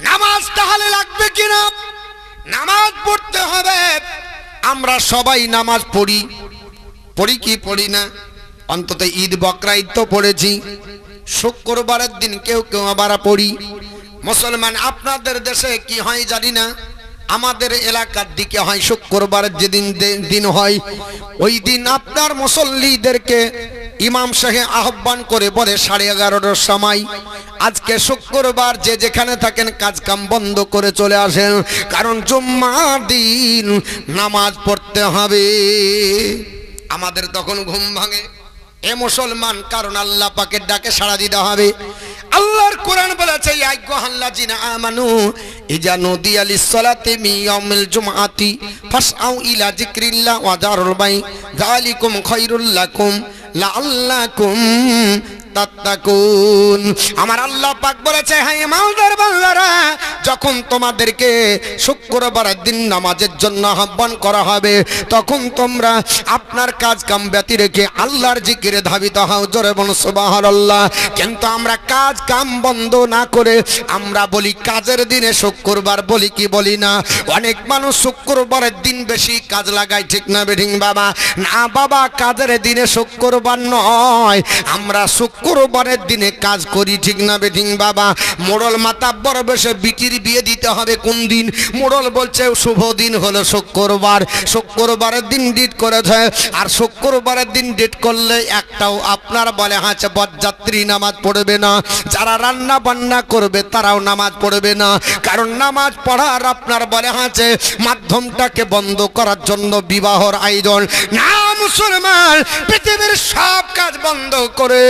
নামাজ তাহলে লাগবে কিনা? নামাজ পড়তে হবে। আমরা সবাই নামাজ পড়ি কি পড়ি না? অন্তত ঈদ বকরা ঈদ তো পড়েছি, শুক্রবারের দিন কেউ কেউ আবার পড়ি, মুসলমান আপনাদের দেশে কি হয় জানি না, আমাদের এলাকার দিকে হয় শুক্রবারের যেদিন দিন হয় ওই দিন আপনার মুসল্লিদেরকে ইমাম সাহেব আহ্বান করে বলে 11:30টার সময়, আজকে শুক্রবার যে যেখানে থাকেন কাজ কাম বন্ধ করে চলে আসেন, কারণ জুম্মার দিন নামাজ পড়তে হবে। আমাদের তখন ঘুম ভাঙে, এ মুসলমান, কারণ আল্লাহ পাকের ডাকে সাড়া দিতে হবে। আল্লাহর কোরআন বলেছে ইয়া আইয়ুহাল্লাযিনা আমানু ইজা নুদিয়া লিস-সালাতি মিন ইয়াউমিল জুমআতি ফাসআউ ইলা যিকরিল্লাহ ওয়া যারুল বাই যালিকুম খায়রুল লাকুম লাআল্লাকুম তাত্তাকুন। আমার আল্লাহ পাক বলেছে, হে ইমানদার বান্দারা, যখন তোমাদেরকে শুক্রবারের দিন নামাজের জন্য আহ্বান করা হবে, তখন তোমরা আপনার কাজ কাম ব্যতি রেখে আল্লাহর জিকিরে ধাবিত হও। জোরে বলুন সুবহানাল্লাহ। কিন্তু আমরা কাজ কাম বন্ধ না করে আমরা বলি কাজের দিনে শুক্রবার, বলি কি বলি না? অনেক মানুষ শুক্রবারের দিন বেশি কাজ লাগায়, ঠিক না বেঠিক বাবা? না বাবা, কাজের দিনে শুক্রবার নয়, আমরা শুক্রবারের দিনে কাজ করি, ঠিক না বেঠিক বাবা? মোড়ল মাতাব্বর বসে বিটির বিয়ে দিতে হবে কোন দিন? মোড়ল বলছে শুভ দিন হলো শুক্রবার, শুক্রবারের দিন ডেট করেছে। আর শুক্রবারের দিন ডেট করলে একটাও আপনার বলে হাঁচে বরযাত্রী নামাজ পড়বে না, যারা রান্না বান্না করবে তারাও নামাজ পড়বে না, কারণ নামাজ পড়ার আপনার বলে হাঁচে মাধ্যমটাকে বন্ধ করার জন্য বিবাহর আয়োজন। না মুসলমান, পৃথিবীর সব কাজ বন্ধ করে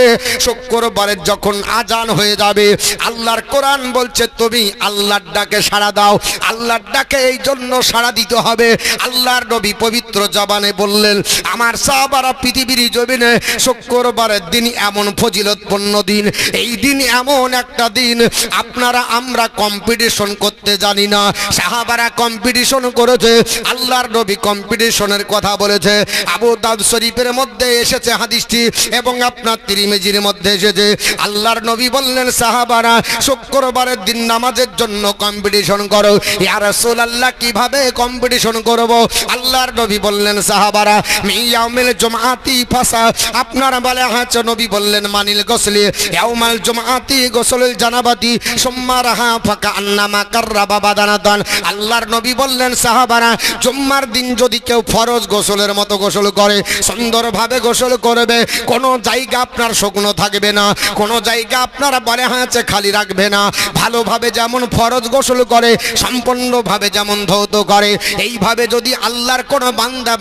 শুক্রবারের যখন আজান হয়ে যাবে, আল্লাহর কোরআন বলছে তুমি আল্লাহর ডাকে সাড়া দাও। আল্লাহর ডাকে এই জন্য সাড়া দিতে হবে, আল্লাহর নবী পবিত্র জবানে বললেন, আমার সাহাবারা পৃথিবীর জমিনে শুক্রবারের দিন এমন ফজিলতপূর্ণ দিন, এই দিন এমন একটা দিন আপনারা আমরা কম্পিটিশন করতে জানি না, সাহাবারা কম্পিটিশন করেছে, আল্লাহর নবী কম্পিটিশনের কথা বলেছে। আবু দাউদ শরীফের মধ্যে এসেছে হাদিসটি এবং আপনার তিরমিজির মধ্যে এসেছে। আল্লাহর নবী বললেন, সাহাবারা শুক্রবারের দিন নামাজের জন্য কম্পিটিশন করো। ইয়া রাসূলুল্লাহ, কিভাবে কম্পিটিশন করব? আল্লাহর নবী বললেন, সাহাবারা মিয়াউমিল জুমআতি ফাসা, আপনারা বলে হাঁচ নবী বললেন মানিল গোসলি ইয়াউমাল জুমআতি গোসলুল জানাবাতি সুম্মা রাহা ফাকা আন্নামা কাররাবা বাদানাতান। আল্লাহর নবী বললেন, সাহাবারা জুম্মার দিন যদি কেউ ফরজ গোসলের মতো গোসল করে, সুন্দরভাবে গোসল করবে, কোনো জায়গা আপনার শুকনো থাকবে না, কোনো জায়গা আপনারা বলে হাঁচে খালি রাখবে না, ভালোভাবে যেমন ফরজ গোসল করে, সম্পূর্ণভাবে যেমন ধৌত করে, এইভাবে যদি আল্লাহর কোনো বান্দা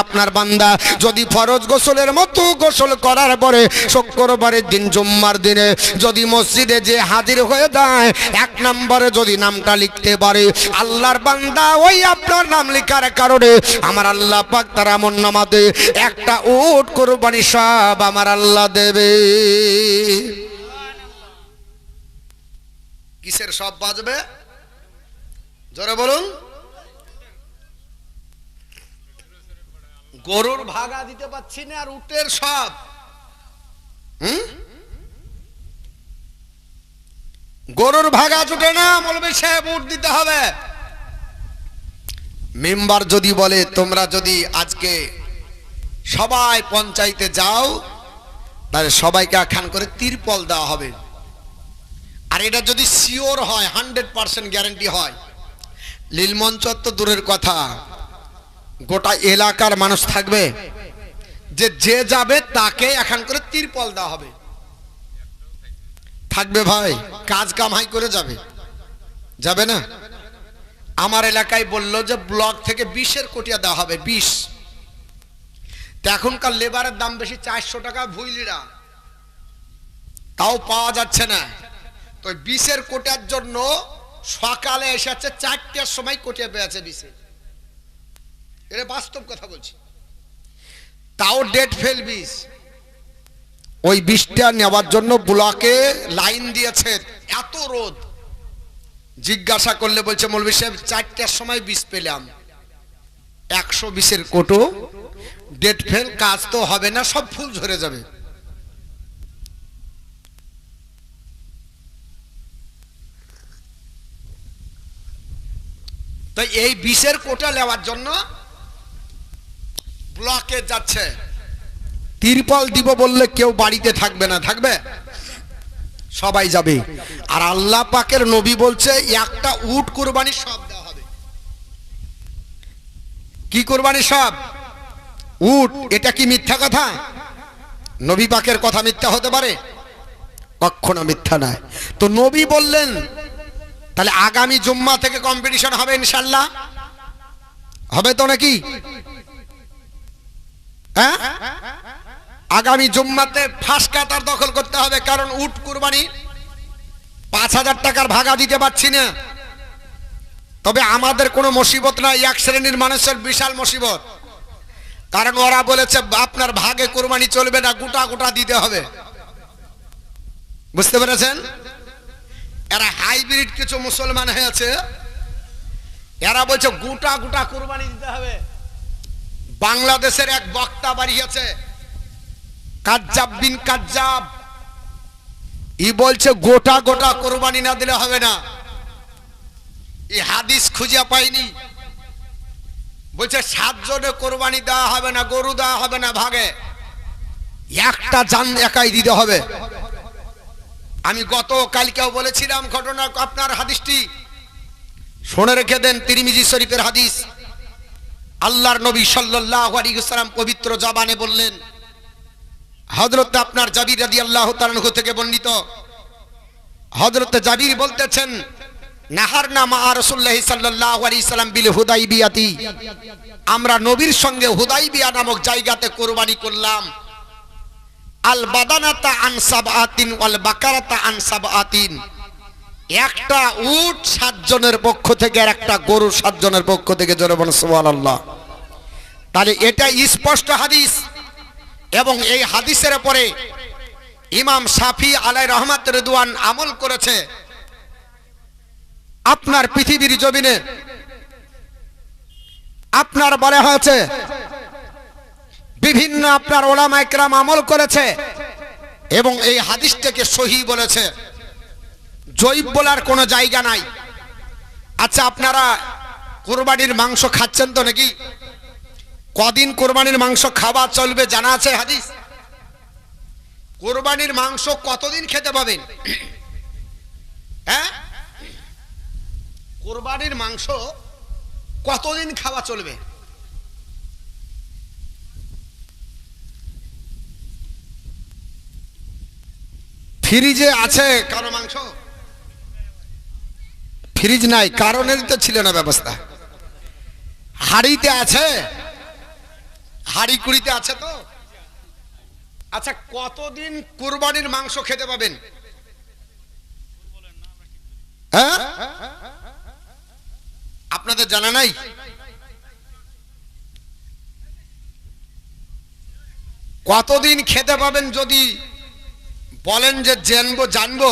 আপনার বান্দা যদি ফরজ গোসলের মতো গোসল করার পরে শুক্রবারের দিন জুম্মার দিনে যদি মসজিদে যে হাজির হয়ে যায়, এক নম্বরে যদি নামটা লিখতে পারে, আল্লাহর বান্দা ওই আপনার নাম লেখার কারণে আমার আল্লাহ পাক তার আমল নামাতে একটা উট কুরবানি সব আমার আল্লাহ দেবে। কিসের সব বাজবে? জোরে বলুন। গরুর ভাগা দিতে পাচ্ছি না, আর উটের সব। গরুর ভাগা জুটে না, মৌলভী সাহেব উট দিতে হবে। মেম্বার যদি বলে তোমরা যদি আজকে সবাই পঞ্চায়েতে যাও, তাহলে সবাইকে একখান করে তিরপল দেওয়া হবে। আর এটা যদি শিওর হয়, 100% গ্যারান্টি হয়, লীলমঞ্চ তো দূরের কথা, গোটা এলাকার মানুষ থাকবে যে যে যাবে তাকে একখান করে তিরপল দেওয়া হবে। থাকবে ভাই, কাজ কামাই করে যাবে, যাবে না? আমার এলাকায় বললো যে ব্লক থেকে 20-এর কোটিয়া দেওয়া হবে, 20। এখনকার লেবারের দাম বেশি, 400 টাকা ভুইলিরা, তাও পাওয়া যাচ্ছে না। তো 20-এর কোটিয়ার জন্য সকালে এসেছে 4টার সময় কোটিয়া পেয়েছে 20-এ। এটা বাস্তব কথা বলছি। তাও ডেট ফেল 20। ওই 20টা নেওয়ার জন্য ব্লকে লাইন দিয়েছে, এত রোদ। জিজ্ঞাসা করলে বলছে মৌলভী সাহেব 4টার সময় 20 পেলাম, 120-এর কোটো, ডেট ফেল, কাজ তো হবে না, সব ফুল ঝরে যাবে। তো এই 20-এর কোটা নেওয়ার জন্য ব্লকে যাচ্ছে। তিরপল দিব বললে কেউ বাড়িতে থাকবে না, থাকবে? সবাই যাবে। আর আল্লাহ পাকের নবী বলছে একটা উট কুরবানি সব দেওয়া হবে। কি কুরবানি সব? উট। এটা কি মিথ্যা কথা? নবী পাকের কথা মিথ্যা হতে পারে? কখনো মিথ্যা নয়। তো নবী বললেন, তাহলে আগামী জুম্মা থেকে কম্পিটিশন হবে ইনশাআল্লাহ? হবে তো নাকি? হ্যাঁ, আগামী জুম্মাতে ফার্স্ট কাতার দখল করতে হবে। কারণ উট কুরবানি 5,000 টাকার ভাগা দিতে পারছি না। তবে আমাদের কোনো মুসিবত নাই, এক শ্রেণীর মানুষের বিশাল মুসিবত। কারণ ওরা বলেছে আপনার ভাগে কুরবানি চলবে না, গোটা গোটা দিতে হবে। বুঝতে পেরেছেন? এরা হাইব্রিড কিছু মুসলমান হয়েছে, এরা বলছে গোটা গোটা কুরবানি দিতে হবে। বাংলাদেশের এক বক্তা বাড়িয়েছে, কাজ্জাব বিন কাজ্জাব, ই বলছে গোটা গোটা কুরবানি না দিলে হবে না। এই হাদিস খুঁজে পাইনি। বলছে 7 জনে কুরবানি দেওয়া হবে না, গরু দেওয়া হবে না ভাগে, একটা জান একাই দিতে হবে। আমি গত কালকেও বলেছিলাম ঘটনা, আপনার হাদিসটি শুনে রেখে দেন। তিরমিজি শরীফের হাদিস। আল্লাহর নবী সাল্লাল্লাহু আলাইহি ওয়াসাল্লাম পবিত্র জবানে বললেন, হযরত আপনার জাবির রাদিয়াল্লাহু তাআলা আনহু থেকে বর্ণিত, হযরত জাবির বলতেছেন, নাহারনা মা রাসূলুল্লাহ সাল্লাল্লাহু আলাইহি সাল্লাম বিল হুদাইবিয়াতি, আমরা নবীর সঙ্গে হুদাইবিয়া নামক জায়গাতে কুরবানি করলাম। আল বাদানাতা আন সাবআতিন ওয়াল বাকারাতা আন সাবআতিন, একটা উট 7 জনের পক্ষ থেকে আর একটা গরু 7 জনের পক্ষ থেকে। জোরে বলেন সুবহানাল্লাহ। তাহলে এটা স্পষ্ট হাদিস। এবং এই হাদিসের উপরে ইমাম শাফি আলাইহি রহমাত রিদওয়ান আমল করেছে। আপনার পৃথিবীর জমিনে আপনার বলা হয়েছে, বিভিন্ন আপনার উলামা ইকরাম আমল করেছে এবং এই হাদিসটাকে সহিহ বলেছে। জয়ীব বলার কোনো জায়গা নাই। আচ্ছা, আপনারা কুরবানির মাংস খাচ্ছেন তো নাকি? কদিন কুরবানির মাংস খাওয়া চলবে জানা আছে হাদিস? কুরবানির মাংস কতদিন খেতে পাবেন? হ্যাঁ, কুরবানির মাংস কতদিন খাওয়া চলবে? ফ্রিজে আছে কারো মাংস? ফ্রিজ নাই, কারণের তো ছিল না ব্যবস্থা। হাড়িতে আছে, হাড়ি কুড়িতে আছে তো। আচ্ছা, কতদিন কুরবানির মাংস খেতে পাবেন? হ্যাঁ, আপনাদের জানা নাই? কতদিন খেতে পাবেন যদি বলেন যে জানবো,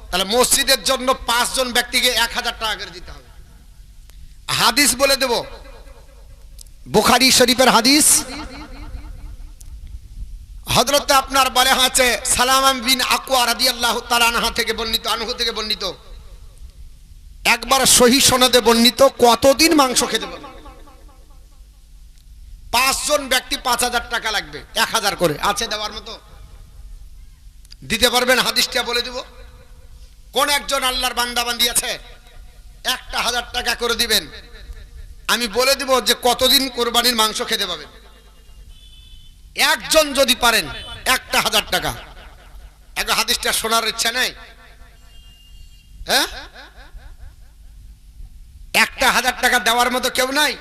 তাহলে মসজিদের জন্য 5 জন ব্যক্তিকে 1000 টাকা করে দিতে হবে। হাদিস বলে দেব, বুখারী শরীফের হাদিস। হযরত আপনার বলে আছে সালামা বিন আকওয়া রাদিয়াল্লাহু তাআলা আনহা থেকে বর্ণিত, আনহু থেকে বর্ণিত, একবার সহিহ সনদে বর্ণিত, কতদিন মাংস খেতে পারবে? 5 জন ব্যক্তি 5000 টাকা লাগবে, 1000 করে। আছে দেওয়ার মতো? দিতে পারবেন? হাদিসটা বলে দেব। কোন একজন আল্লাহর বান্দা বান্দি আছে, 1000 টাকা করে দিবেন। আমি বলে দেব যে কতদিন কুরবানির মাংস খেতে পাবেন। একজন যদি পারেন 1000 টাকা। এক হাদিসটা শোনার ইচ্ছা নাই? হ্যাঁ, 1000 টাকা দেওয়ার মতো কেউ নাই?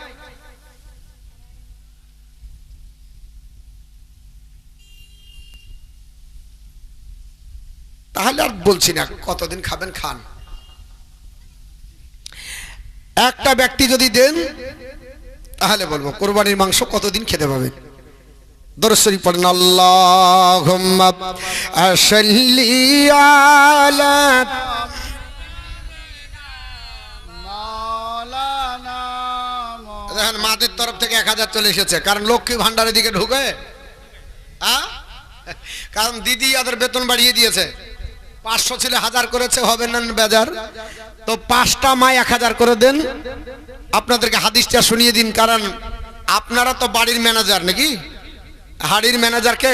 তাহলে আর বলছি না, কতদিন খাবেন খান। একটা ব্যক্তি যদি দেন তাহলে বলবো কুরবানির মাংস কতদিন খেতে পাবেন। দরুদ শরীফ পড়েন, আল্লাহুম্মা সাল্লি আলা মাওলানা। দেখেন মাদের তরফ থেকে 1000 চলে এসেছে, কারণ লক্ষ্মী ভান্ডারের দিকে ঢুকে। কারণ দিদি ওদের বেতন বাড়িয়ে দিয়েছে, 500 ছিল 1000 করেছে, হবে না বেজার? তো 5টা মা 1000 করে দেন। আপনাদেরকে হাদিসটা শুনিয়ে দিন, কারণ আপনারা তো বাড়ির ম্যানেজার নাকি? হাড়ির ম্যানেজারকে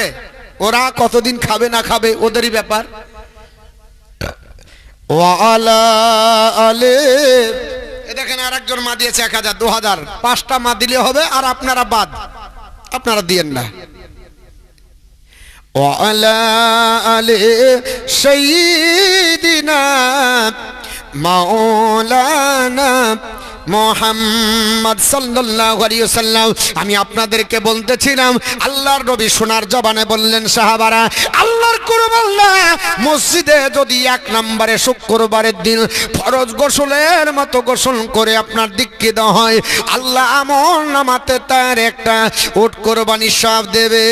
ওরা কতদিন খাবে না খাবে ওদেরই ব্যাপার। ওয়া আলা আলি। এ দেখেন আরেকজন মা দিয়েছে 1000, 2000, 5টা মা দিলে হবে, আর আপনারা বাদ, আপনারা দিয়েন না। ওয়া আলা আলি সাইয়্যিদিনা মাওলানা মুহাম্মদ সাল্লাল্লাহু আলাইহি ওয়াসাল্লাম। আমি আপনাদেরকে বলতেছিলাম, আল্লাহর নবী সোনার জবানে বললেন, সাহাবারা, আল্লাহর কুরবাল্লা মসজিদে যদি 1 নম্বরে শুক্রবারের দিন ফরজ গোসলের মতো গোসল করে আপনার দিককে দেওয়া হয়, আল্লাহ আমল নামাতে তার একটা উট কোরবানি সব দেবে।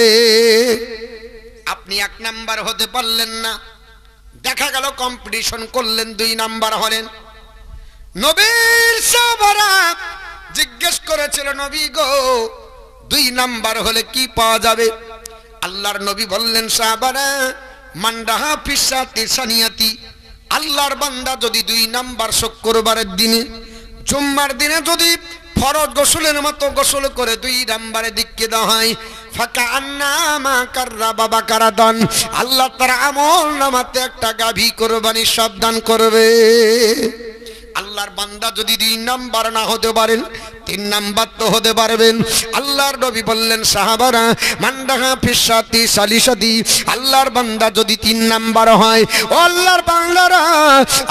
আপনি 1 নাম্বার হতে পারলেন না, দেখা গেল কম্পিটিশন করলেন, 2 নাম্বার হলেন। নবীর সাহাবারা জিজ্ঞেস করেছিল, নবী গো 2 নাম্বার হলে কি পাওয়া যাবে? আল্লাহর নবী বললেন, সাহাবারা, মান্ডাহা ফিসাতি সানিয়াতি, আল্লাহর বান্দা যদি 2 নাম্বার শুক্রবারের দিনে, জুম্মার দিনে যদি ফরজ গোসলের মতো গোসল করে 2 নাম্বারে দিককে দেওয়া হয়, ফাকা আন্নামা কাররাবা বাকারাদান, আল্লাহ তার আমল নামাতে একটা গাভী কোরবানি সব দান করবে। আল্লাহর বান্দা যদি 2 নাম্বার না হতে পারেন, 3 নাম্বার তো হতে পারবেন। আল্লাহর নবী বললেন, সাহাবারা, মান্ডাহা ফিসাতি সালিসাতি, আল্লাহর বান্দা যদি 3 নাম্বার হয়, ও আল্লাহর বান্দারা,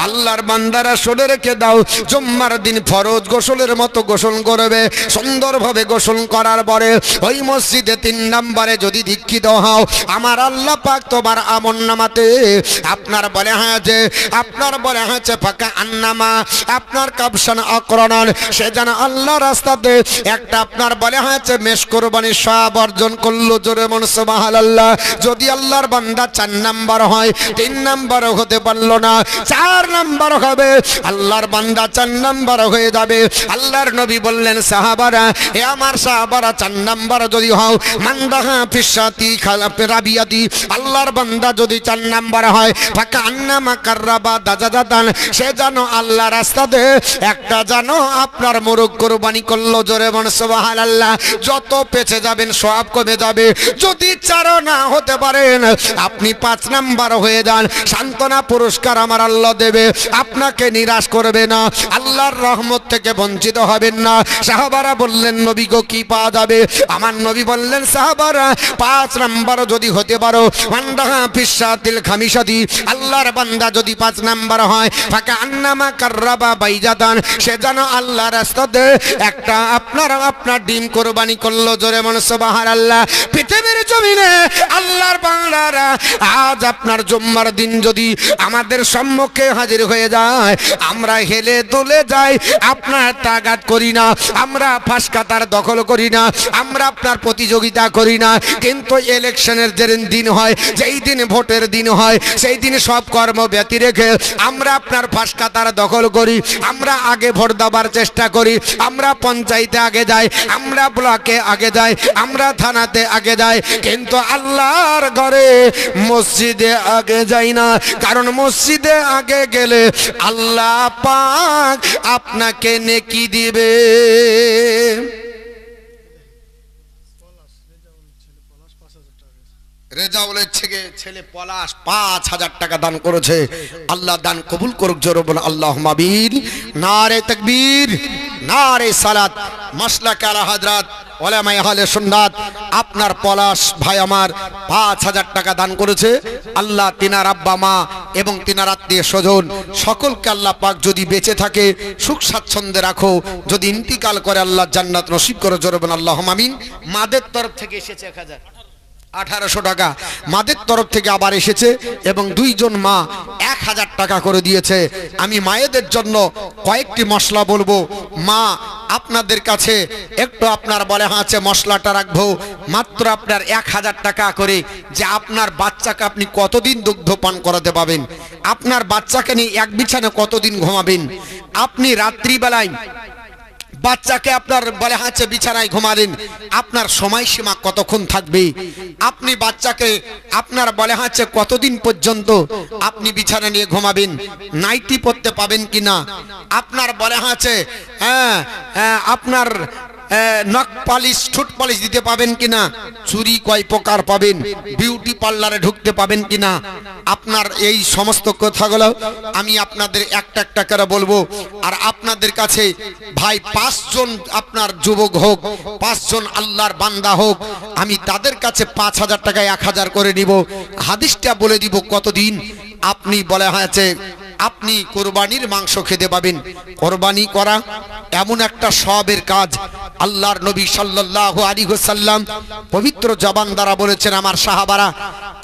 আল্লাহর বান্দারা শুনে রেখে দাও, জুম্মার দিন ফরজ গোসলের মতো গোসল করবে। সুন্দরভাবে গোসল করার পরে ওই মসজিদে 3 নাম্বারে যদি দীক্ষিত হও, আমার আল্লাহ পাক তোমার আমল নামাতে আপনার বলে হয়েছে, আপনার বলে হয়েছে ফাঁকা আন্নামা, আপনার কাবসান আকরণান, সে যেন আল্লাহ রাস্তাতে একটা আপনার বলে হয়েছে মেষ কোরবানি সব অর্জন করলো। জোরে মন সুবহানাল্লাহ। যদি আল্লাহর বান্দা 4 নাম্বার হয়, 3 নাম্বার হতে পারলো না, 4 নাম্বার হবে, আল্লাহর বান্দা 4 নাম্বার হয়ে যাবে। আল্লাহর নবী বললেন, সাহাবারা, এ আমার সাহাবারা, 4 নাম্বার যদি হও, মান্দাহা ফিসাতি খালাফে রাবিয়াতি, আল্লাহর বান্দা যদি 4 নাম্বার হয়, ফাঁকা আন্নামা কাররাবা দাজাদাদান, সে যেন আল্লাহ রাস্তাতে একটা যেন আপনার মোরগ কোরবানি করলো। জোরে বলেন সুবহানাল্লাহ। যত পেছে যাবেন সব কমে যাবে। যদি 4 না হতে পারেন, আপনি 5 নাম্বার হয়ে যান, সান্ত্বনা পুরস্কার আমার আল্লাহ দেবে, আপনাকে নিরাশ করবে না, আল্লাহর রহমত থেকে বঞ্চিত হবেন না। সাহাবারা বললেন, নবী গো কি পাওয়া যাবে? আমার নবী বললেন, সাহাবারা, 5 নাম্বার যদি হতে পারো, মান্দাহা ফিসাতিল খামিসাতি, আল্লাহর বান্দা যদি 5 নাম্বার হয়, ফাঁকা আন্নামা কাররাবা বাইজাদান, সে যেন আল্লাহ রাস্তাতে একটা আপনার ডিম কোরবানি করলো। জোরে মনে সুবহানাল্লাহ। পৃথিবীর জমিনে আল্লাহর বান্দারা আজ আপনার জুম্মার দিন যদি আমাদের সম্মুখে হাজির হয়ে যায়, আমরা হেলে দুলে যাই, আপনার তাগাদ করি না, আমরা ফাঁস কাতার দখল করি না, আমরা আপনার প্রতিযোগিতা করি না, কিন্তু ইলেকশনের যেদিন দিন হয়, যেই দিন ভোটের দিন হয়, সেই দিন সব কর্ম ব্যতি রেখে আমরা আপনার ফাঁস কাতার দখল করি, আমরা আগে ভোট দেওয়ার চেষ্টা করি, আমরা পঞ্চায়েতে আগে যাই, আমরা ব্লকে আগে যাই, আমরা থানাতে আগে যাই, কিন্তু আল্লাহর ঘরে মসজিদে আগে যাই না। কারণ মসজিদে আগে গেলে আল্লাহ পাক আপনাকে নেকি দিবে। রেজাউলের ছেলে পলাশ 5000 টাকা দান করেছে। আল্লাহ দান কবুল করুক। জোরে বলুন আল্লাহুম্মা আমিন। নারে তাকবীর, নারে সালাত। মাসলাক আলা হযরত উলামায়ে আহলে সুন্নাত আপনার পলাশ ভাই আমার 5000 টাকা দান করেছে। আল্লাহ তিনার আব্বা মা এবং তিনার আত্মীয় স্বজন সকলকে আল্লাহ পাক যদি বেঁচে থাকে সুখ স্বাচ্ছন্দ্যে রাখো, যদি ইন্তিকাল করে আল্লাহ জান্নাত নসিব করো। জোরে বলুন আল্লাহুম্মা আমিন। মাদের তরফ থেকে এসেছে 1800 টাকা, মাদের তরফ থেকে আবার এসেছে, এবং 2 জন মা 1000 টাকা করে দিয়েছে। আমি মায়েদের জন্য কয়েকটি মশলা বলবো। মা আপনাদের কাছে একটু আপনার বলে আছে মশলাটা রাখবো মাত্র আপনার 1000 টাকা করে, যে আপনার বাচ্চাকে আপনি কতদিন দুগ্ধ পান করাতে পাবেন, আপনার বাচ্চাকে নিয়ে এক বিছানে কতদিন ঘুমাবেন, আপনি রাত্রিবেলায় বাচ্চাকে আপনার বলে হাঁচে বিছানায় ঘুমালেন, আপনার সময়সীমা কতক্ষণ থাকবে, আপনি বাচ্চাকে আপনার বলে হাঁচে কতদিন পর্যন্ত আপনি বিছানা নিয়ে ঘুমাবেন, নাইটি পরতে পাবেন কিনা, আপনার বলে হাঁচে আপনার নখ পালিশ ঠোঁট পালিশ দিতে পাবেন কিনা, চুরি কয় প্রকার পাবেন, বিউটি পার্লারে ঢুকতে পাবেন কিনা, আপনার এই সমস্ত কথাগুলো আমি আপনাদের একটা একটা করে বলবো। আর আপনাদের কাছে ভাই 5 জন আপনার যুবক হোক, 5 জন আল্লাহর বান্দা হোক, আমি তাদের কাছে 5000 টাকায় 1000 করে নিব। হাদিসটা বলে দিব কতদিন আপনি বলা হয়েছে আপনি কুরবানির মাংস খেতে পাবেন। কুরবানি করা এমন একটা সওয়াবের কাজ, আল্লাহর নবী সাল্লাল্লাহু আলাইহি ওয়াসাল্লাম পবিত্র জবান দ্বারা বলেছেন, আমার সাহাবারা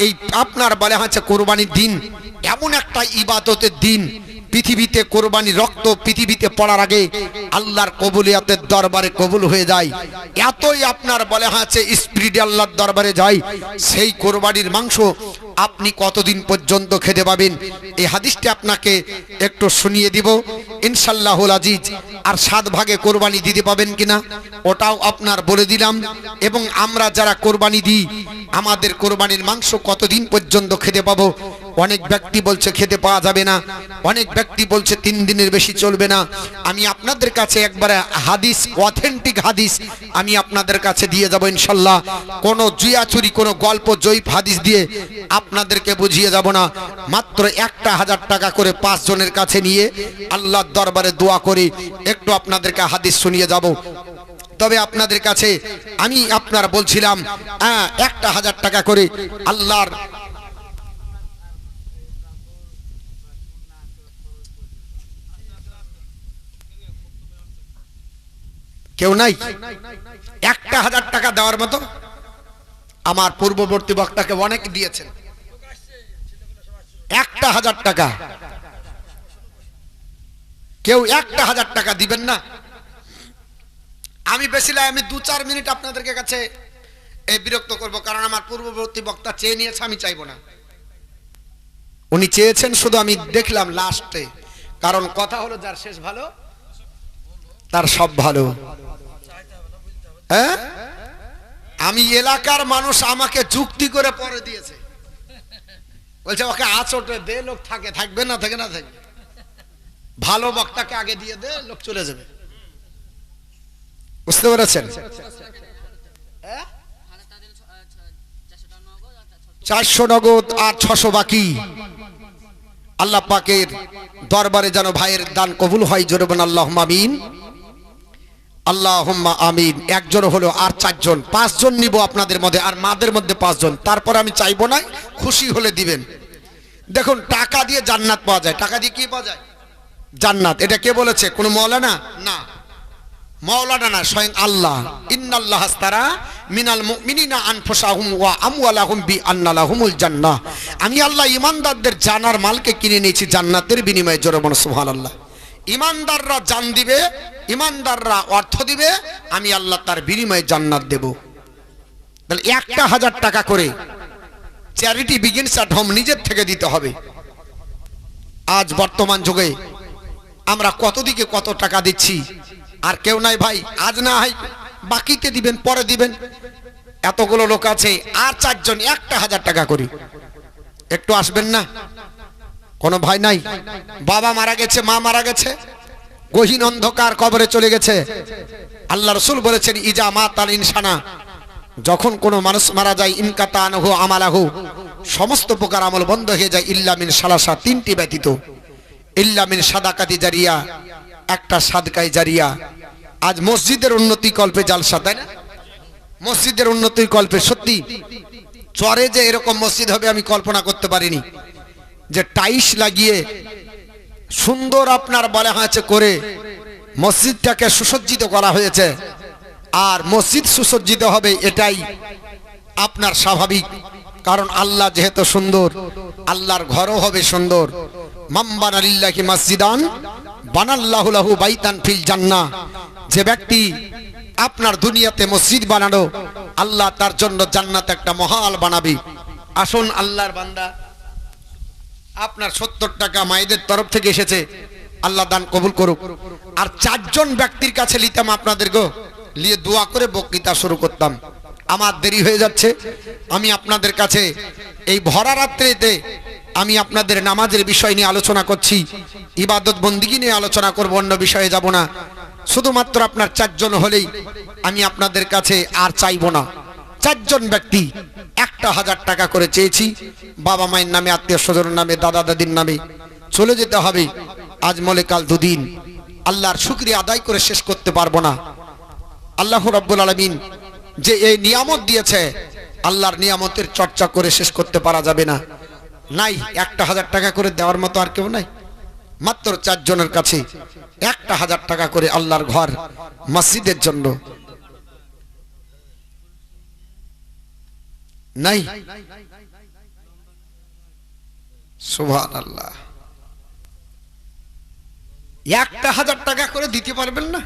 এই আপনার বলা হয়েছে কুরবানির দিন এমন একটা ইবাদতের দিন, পৃথিবীতে কুরবানি রক্ত পৃথিবীতে পড়ার আগে আল্লাহর কবুলিয়াতের দরবারে কবুল হয়ে যায়। এতই আপনার বলা হয়েছে স্পিরিট আল্লাহর দরবারে যায়। সেই কুরবানির মাংস আপনি কতদিন পর্যন্ত খেতে পাবেন, এই হাদিসটি আপনাকে একটু শুনিয়ে দিব ইনশাআল্লাহুল আজিজ। আর 7 ভাগে কুরবানি দিতে পাবেন কিনা ওটাও আপনার বলে দিলাম। এবং আমরা যারা কুরবানি দিই আমাদের কুরবানির মাংস কতদিন পর্যন্ত খেতে পাবো। অনেক ব্যক্তি বলছে খেতে পাওয়া যাবে না, অনেক ব্যক্তি বলছে 3 দিনের বেশি চলবে না। আমি আপনাদের কাছে একবারে হাদিস, অথেন্টিক হাদিস আমি আপনাদের কাছে দিয়ে যাব ইনশাআল্লাহ। কোনো জুয়াচুরি, কোনো গল্প জয়ীফ হাদিস দিয়ে আপনাদেরকে বুঝিয়ে যাব না। মাত্র 1000 টাকা করে 5 জনের কাছে নিয়ে আল্লাহর দরবারে দোয়া করে একটু আপনাদেরকে হাদিস শুনিয়ে যাব। তবে আপনাদের কাছে আমি আপনার বলছিলাম 1000 টাকা করে আল্লাহর কেউ নাই 1000 টাকা দেওয়ার মতো। আমার পূর্ববর্তী বক্তাকে অনেক দিয়েছেন 1000 টাকা। কেউ 1000 টাকা দিবেন না? আমি বেশি আমি 2-4 মিনিট আপনাদেরকে কাছে বিরক্ত করব, কারণ আমার পূর্ববর্তী বক্তা চেয়ে নিয়েছে, আমি চাইবো না। উনি চেয়েছেন শুধু, আমি দেখলাম লাস্টে, কারণ কথা হলো যার শেষ ভালো তার সব ভালো। হ্যাঁ, আমি এলাকার মানুষ আমাকে যুক্তি করে পরে দিয়েছে, বলছে ওকে আচটে দে, লোক থাকে, থাকবে না থাকে না থাকবে, ভালো বক্তাকে আগে দিয়ে দে, লোক চলে যাবে। বুঝতে পেরেছেন? 400 নগদ আর 600 বাকি। আল্লাহ পাকের দরবারে যেন ভাইয়ের দান কবুল হয়। জোরে বলেন আল্লাহুম্মা আমিন, আল্লাহুম্মা আমিন। একজন হলো আর 4 জন, 5 জন নিব আপনাদের মধ্যে, আর মাদের মধ্যে 5 জন। তারপর আমি চাইবো না, খুশি হলে দিবেন। দেখুন, টাকা দিয়ে জান্নাত পাওয়া যায়। টাকা দিয়ে কি পাওয়া যায়? জান্নাত। এটা কে বলেছে? কোন মাওলানা না, মাওলানা না, স্বয়ং আল্লাহ। ইন্নাল্লাহ আস্তারা মিনাল মুমিনিনা আনফুসাহুম ওয়া আমওয়ালাহুম বিআন্না লাহুমুল জান্নাহ। আমি আল্লাহ ইমানদারদের জানার মালকে কিনে নিয়েছি জান্নাতের বিনিময়ে। জোরে বলুন সুবহানাল্লাহ। ইমানদাররা জান দিবে, ইমানদাররা অর্থ দিবে, আমি আল্লাহ তার বিনিময়ে জান্নাত দেব। তাহলে 1000 টাকা করে চ্যারিটি বিগিনস অ্যাট হোম, নিজের থেকে দিতে হবে। আজ বর্তমান যুগে আমরা কত দিকে কত টাকা দিচ্ছি, আর কেউ নাই ভাই, আজ না হয় বাকিতে দিবেন, পরে দিবেন। এতগুলো লোক আছে, আর 4 জন 1000 টাকা করি, একটু আসবেন না? কোনো ভাই নাই? বাবা মারা গেছে, মা মারা গেছে, গহীন অন্ধকার কবরে চলে গেছে। আল্লাহ রাসূল বলেছেন, ইজা মাতাল ইনসানা, যখন কোনো মানুষ মারা যায়, ইনকাতা আনহু আমালাহু, সমস্ত প্রকার আমল বন্ধ হয়ে যায়, ইল্লা মিন সালাসা, 3টি ব্যতীত। ইল্লা মিন সাদাকাতি জারিয়া, একটা সাদকায়ে জারিয়া। আজ মসজিদের উন্নতি কল্পে জালসা, তাই না? মসজিদের উন্নতির কল্পে সত্যি চরে যে এরকম মসজিদ হবে আমি কল্পনা করতে পারিনি, যে টাইলস লাগিয়ে সুন্দর আপনার বলা হয়েছে করে মসজিদটাকে সুসজ্জিত করা হয়েছে। আর মসজিদ সুসজ্জিত হবে এটাই আপনার স্বাভাবিক, কারণ আল্লাহ যেহেতু সুন্দর, আল্লাহর ঘরও হবে সুন্দর। মাম্বানা লিল্লাহি মসজিদান বানাল্লাহু লাহু বাইতান ফিল জান্নাহ। যে ব্যক্তি আপনার দুনিয়াতে মসজিদ বানানো, আল্লাহ তার জন্য জান্নাতে একটা মহল বানাবে। আসুন আল্লাহর বান্দা, আপনার 70 টাকা মায়েদের তরফ থেকে এসেছে, আল্লাহ দান কবুল করুক। আর 4 জন ব্যক্তির কাছে নিতাম আপনাদের গো, নিয়ে দোয়া করে বক্তৃতা শুরু করতাম। আমার দেরি হয়ে যাচ্ছে, আমি আপনাদের কাছে এই ভরা রাত্রিতে আমি আপনাদের নামাজের বিষয় নিয়ে আলোচনা করছি, ইবাদত বন্দিগি নিয়ে আলোচনা করব, অন্য বিষয়ে যাব না। শুধুমাত্র আপনার 4 জন হলেই আমি আপনাদের কাছে আর চাইবো না। 4 জন ব্যক্তি 1000 টাকা করে চেয়েছি, বাবা মায়ের নামে, আত্মীয় স্বজনের নামে, দাদা দাদির নামে চলে যেতে হবে। আজ মলে কাল 2 দিন আল্লাহর শুকরিয়া আদায় করে শেষ করতে পারবো না। আল্লাহ রাব্বুল আলামিন যে এই নিয়ামত দিয়েছে, আল্লাহর নিয়ামতের চর্চা করে শেষ করতে পারা যাবে না। নাই 1000 টাকা করে দেওয়ার মতো আর কেউ নাই। মাত্র 4 জনের কাছে 1000 টাকা করে আল্লাহর ঘর মসজিদের জন্য নাই। সুবহানাল্লাহ, 1000 টাকা করে দিতে পারবেন না?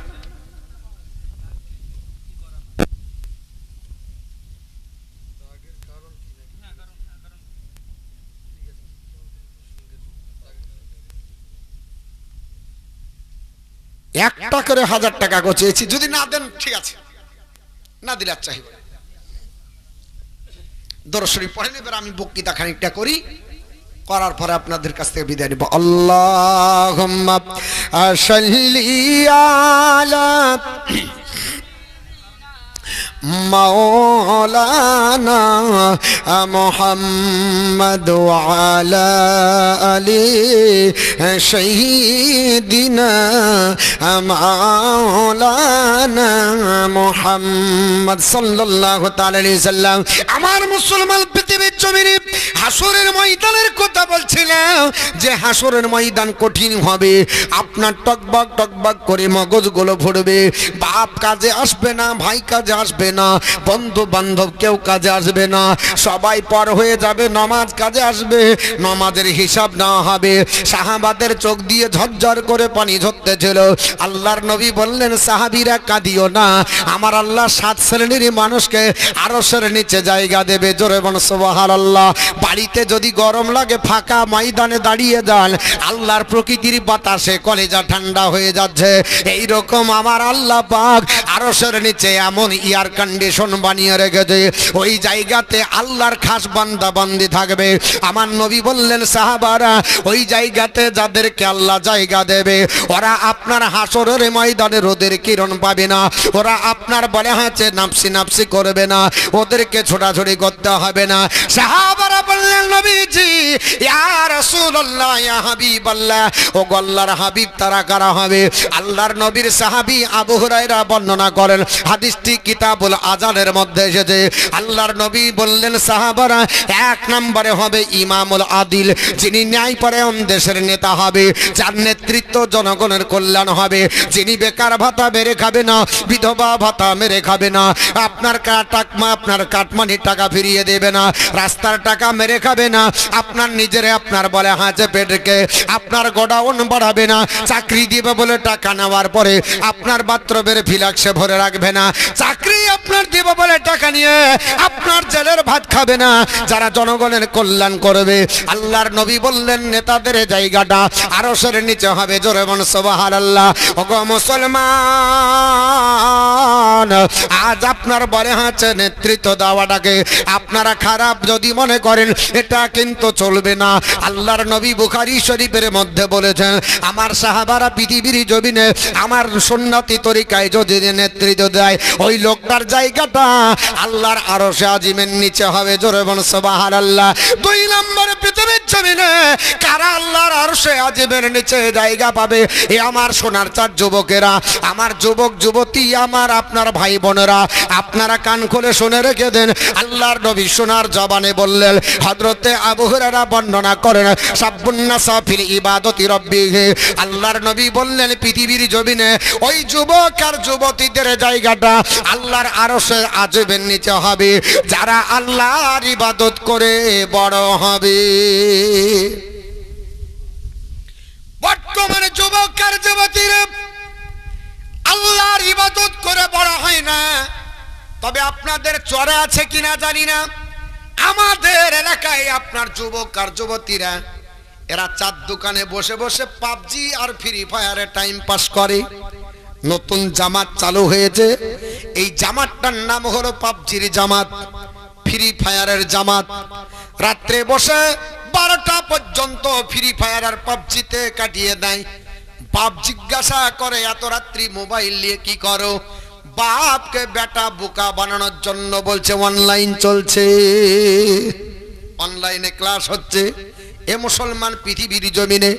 একটা করে 1000 টাকা চেয়েছি, যদি না দেন ঠিক আছে, না দিলে আর চাইব। দরুদ শরীফ পড়ে নেবেন, আমি বক্তৃতা খানিকটা করি, করার পরে আপনাদের কাছ থেকে বিদায় নিব। আল্লাহুম্মা সাল্লি আলা মাওলানা মুহাম্মদ ওয়া আলা আলি সাইয়্যিদিনা মাওলানা মুহাম্মদ সাল্লাল্লাহু তাআলা আলাইহি সাল্লাম। আমার মুসলমান পৃথিবীর জমিনে হাসরের ময়দানের কথা বলছিলাম, যে হাসরের ময়দান কঠিন হবে। আপনার টকবক টকবক করে মগজগুলো ফুটবে। বাপ কাজে আসবে না, ভাই কাজে আসবে না, বন্ধু বান্ধব কেউ কাজে আসবে না, সবাই পর হয়ে যাবে, নামাজ কাজে আসবে, নামাজের হিসাব না হবে। সাহাবাদের চোখ দিয়ে ঝরঝর করে পানি ঝরতেছিল। আল্লাহর নবী বললেন, সাহাবীরা কাঁদিও না, আমার আল্লাহ 7 শ্রেণীর মানুষকে আরশের নিচে জায়গা দেবে। জোরে বল সুবহানাল্লাহ। বাড়িতে যদি গরম লাগে ফাঁকা ময়দানে দাঁড়িয়ে যান, আল্লাহর প্রকৃতির বাতাসে কলেজা ঠান্ডা হয়ে যাচ্ছে। এই রকম আমার আল্লাহ পাক আরশের নিচে এমন এয়ার কন্ডিশন বানিয়ে রেখেছে, ওই জায়গাতে আল্লাহর খাস বান্দা বান্দি থাকবে। আমার নবী বললেন, সাহাবারা ওই জায়গাতে যাদেরকে আল্লাহ জায়গা দেবে, ওরা আপনার হাসরের ময়দানে রোদের কিরণ পাবে না, ওরা আপনার বলে হাঁচে নাফসি নাফসি করবে না, ওদেরকে ছোটাছুটি করতে হবে না। সাহাবারা বললেন, নবীজি ইয়া রাসূলুল্লাহ ইয়া হাবিবাল্লাহ, ও আল্লাহর হাবিব তারা কারা হবে? আল্লাহর নবীর সাহাবী আবু হুরায়রা বর্ণনা করেন, হাদিসটি কিতাবুল আজানের মধ্যে এসেছে। আল্লাহর নবী বললেন, সাহাবারা 1 নম্বরে হবে ইমামুল আদিল, যিনি ন্যায়পরায়ণ দেশের নেতা হবে, যার নেতৃত্ব জনগণের কল্যাণ হবে, যিনি বেকার ভাতা মেরে খাবে না, বিধবা ভাতা মেরে খাবে না, আপনার কাটমানির টাকা ফিরিয়ে দেবে না, রাস্তার টাকা মেরে খাবে না, আপনার নিজের আপনার বলে হাঁচে পেটকে আপনার গোডাউন বাড়াবে না, চাকরি দিবে বলে টাকা নেওয়ার পরে আপনার বাথরুমের ফিলাক্সে ভরে রাখবে না, চাকরি আপনার দিব বলে টাকা নিয়ে আপনার জেলের ভাত খাবে না, যারা জনগণের কল্যাণ করবে। আল্লাহর নবী বললেন, নেতাদের জায়গাটা আরশের নিচে হবে। জোরে বল সুবহানাল্লাহ। ওগো মুসলমান, আজ আপনার বলে হাঁচে নেতৃত্ব দেওয়াটাকে আপনারা খারাপ যদি মনে করেন, এটা কিন্তু চলবে না। আল্লাহর নবী বুখারী শরীফের মধ্যে বলেছেন, আমার সাহাবারা পৃথিবীর জমিনে আমার সুন্নতি তরিকায় যদি নেতৃত্ব দেয়, ওই লোকটার জায়গাটা আল্লাহর আরশে আজিমের নিচে হবে। জোরে বল সুবহানাল্লাহ। 2 নম্বর, পৃথিবীর জমিনে কারা আল্লাহর আরশে আজিমের নিচে জায়গা পাবে? এ আমার সোনার চাঁদ যুবকেরা, আমার যুবক যুবতী, আমার আপনার ভাই বোনেরা, আপনারা কান খুলে শুনে রেখে দেন। আল্লাহর নবী সোনার জবানে বললেন, হযরতে আবু হুরায়রা বর্ণনা করেন, সাব্বুন্নাসা ফিল ইবাদতি রাব্বিহি, আল্লাহর নবী বললেন, পৃথিবীর জমিনে ওই যুবক আর যুবতীদের জায়গাটা আল্লাহর আরশে আজিমের নিচে হবে, যারা আল্লাহর ইবাদত করে বড় হবে। বর্তমানে যুবক আর যুবতীরা আল্লাহর ইবাদত করে বড় হয় না। তবে আপনাদের চরে আছে কিনা জানি না, আমাদের এলাকায় আপনার যুবক আর যুবতীরা এরা চার দোকানে বসে বসে পাবজি আর ফ্রি ফায়ারে টাইম পাস করে। নতুন জামাত চালু হয়েছে, এই জামাতটার নাম হলো পাবজির জামাত, ফ্রি ফায়ারের জামাত। রাত্রে বসে 12টা পর্যন্ত ফ্রি ফায়ার আর পাবজিতে কাটিয়ে দেয়। বাপ জিজ্ঞাসা করে এত রাত্রি মোবাইল নিয়ে কি করো? বাপকে বেটা বোকা বানানোর জন্য বলছে অনলাইন চলছে, অনলাইনে ক্লাস হচ্ছে। এ মুসলমান পৃথিবীর জমিনে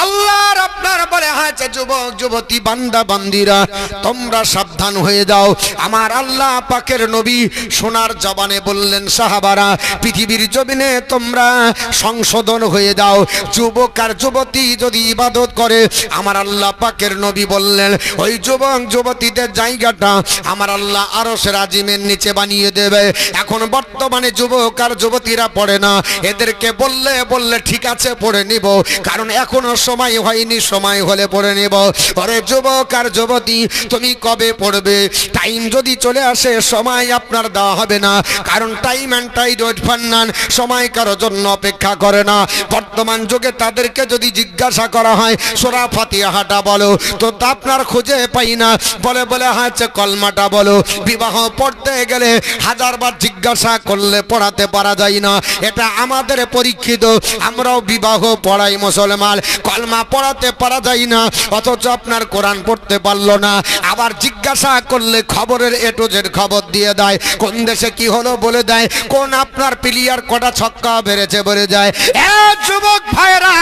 আল্লাহর আপনার বলে আছে যুবক যুবতী বান্দা বান্দিরা তোমরা সাবধান হয়ে যাও। আমার আল্লাহ পাকের নবী সোনার জবানে বললেন সাহাবারা পৃথিবীর জমিনে তোমরা সংশোধন হয়ে যাও। যুবক আর যুবতী যদি ইবাদত করে আমার আল্লাহ পাকের নবী বললেন ওই যুবক যুবতীদের জায়গাটা আমার আল্লাহ আরশের আজিমের নিচে বানিয়ে দেবে। এখন বর্তমানে যুবক আর যুবতীরা পড়ে না, এদেরকে বললে ঠিক আছে পড়ে নিব, কারণ এখনো সময় হয়নি, সময় হলে পড়ে নেব। আরে যুবক আর যুবতী তুমি কবে পড়বে? টাইম যদি চলে আসে সময় আপনার দেওয়া হবে না, কারণ time and tide wait for none, সময় কারোর জন্য অপেক্ষা করে না। বর্তমান যুগে তাদেরকে যদি জিজ্ঞাসা করা হয় সূরা ফাতিহাটা বলো তো আপনার খুঁজে পাই না, বলে হচ্ছে কলমাটা বলো। বিবাহ পড়তে গেলে হাজারবার জিজ্ঞাসা করলে পড়াতে পারা যায় না, এটা আমাদের পরীক্ষিত। আমরাও বিবাহ পড়াই মুসলমান, কলমা পড়াতে পারা যায় না, অথচ আপনার কোরআন পড়তে পারলো না। আবার জিজ্ঞাসা করলে খবরের এ টু জেড খবর দিয়ে দেয়, কোন দেশে কি হলো বলে দেয়, কোন আপনার প্লেয়ার কটা ছক্কা বেড়েছে বলে যায়। এ যুবক ভাইরা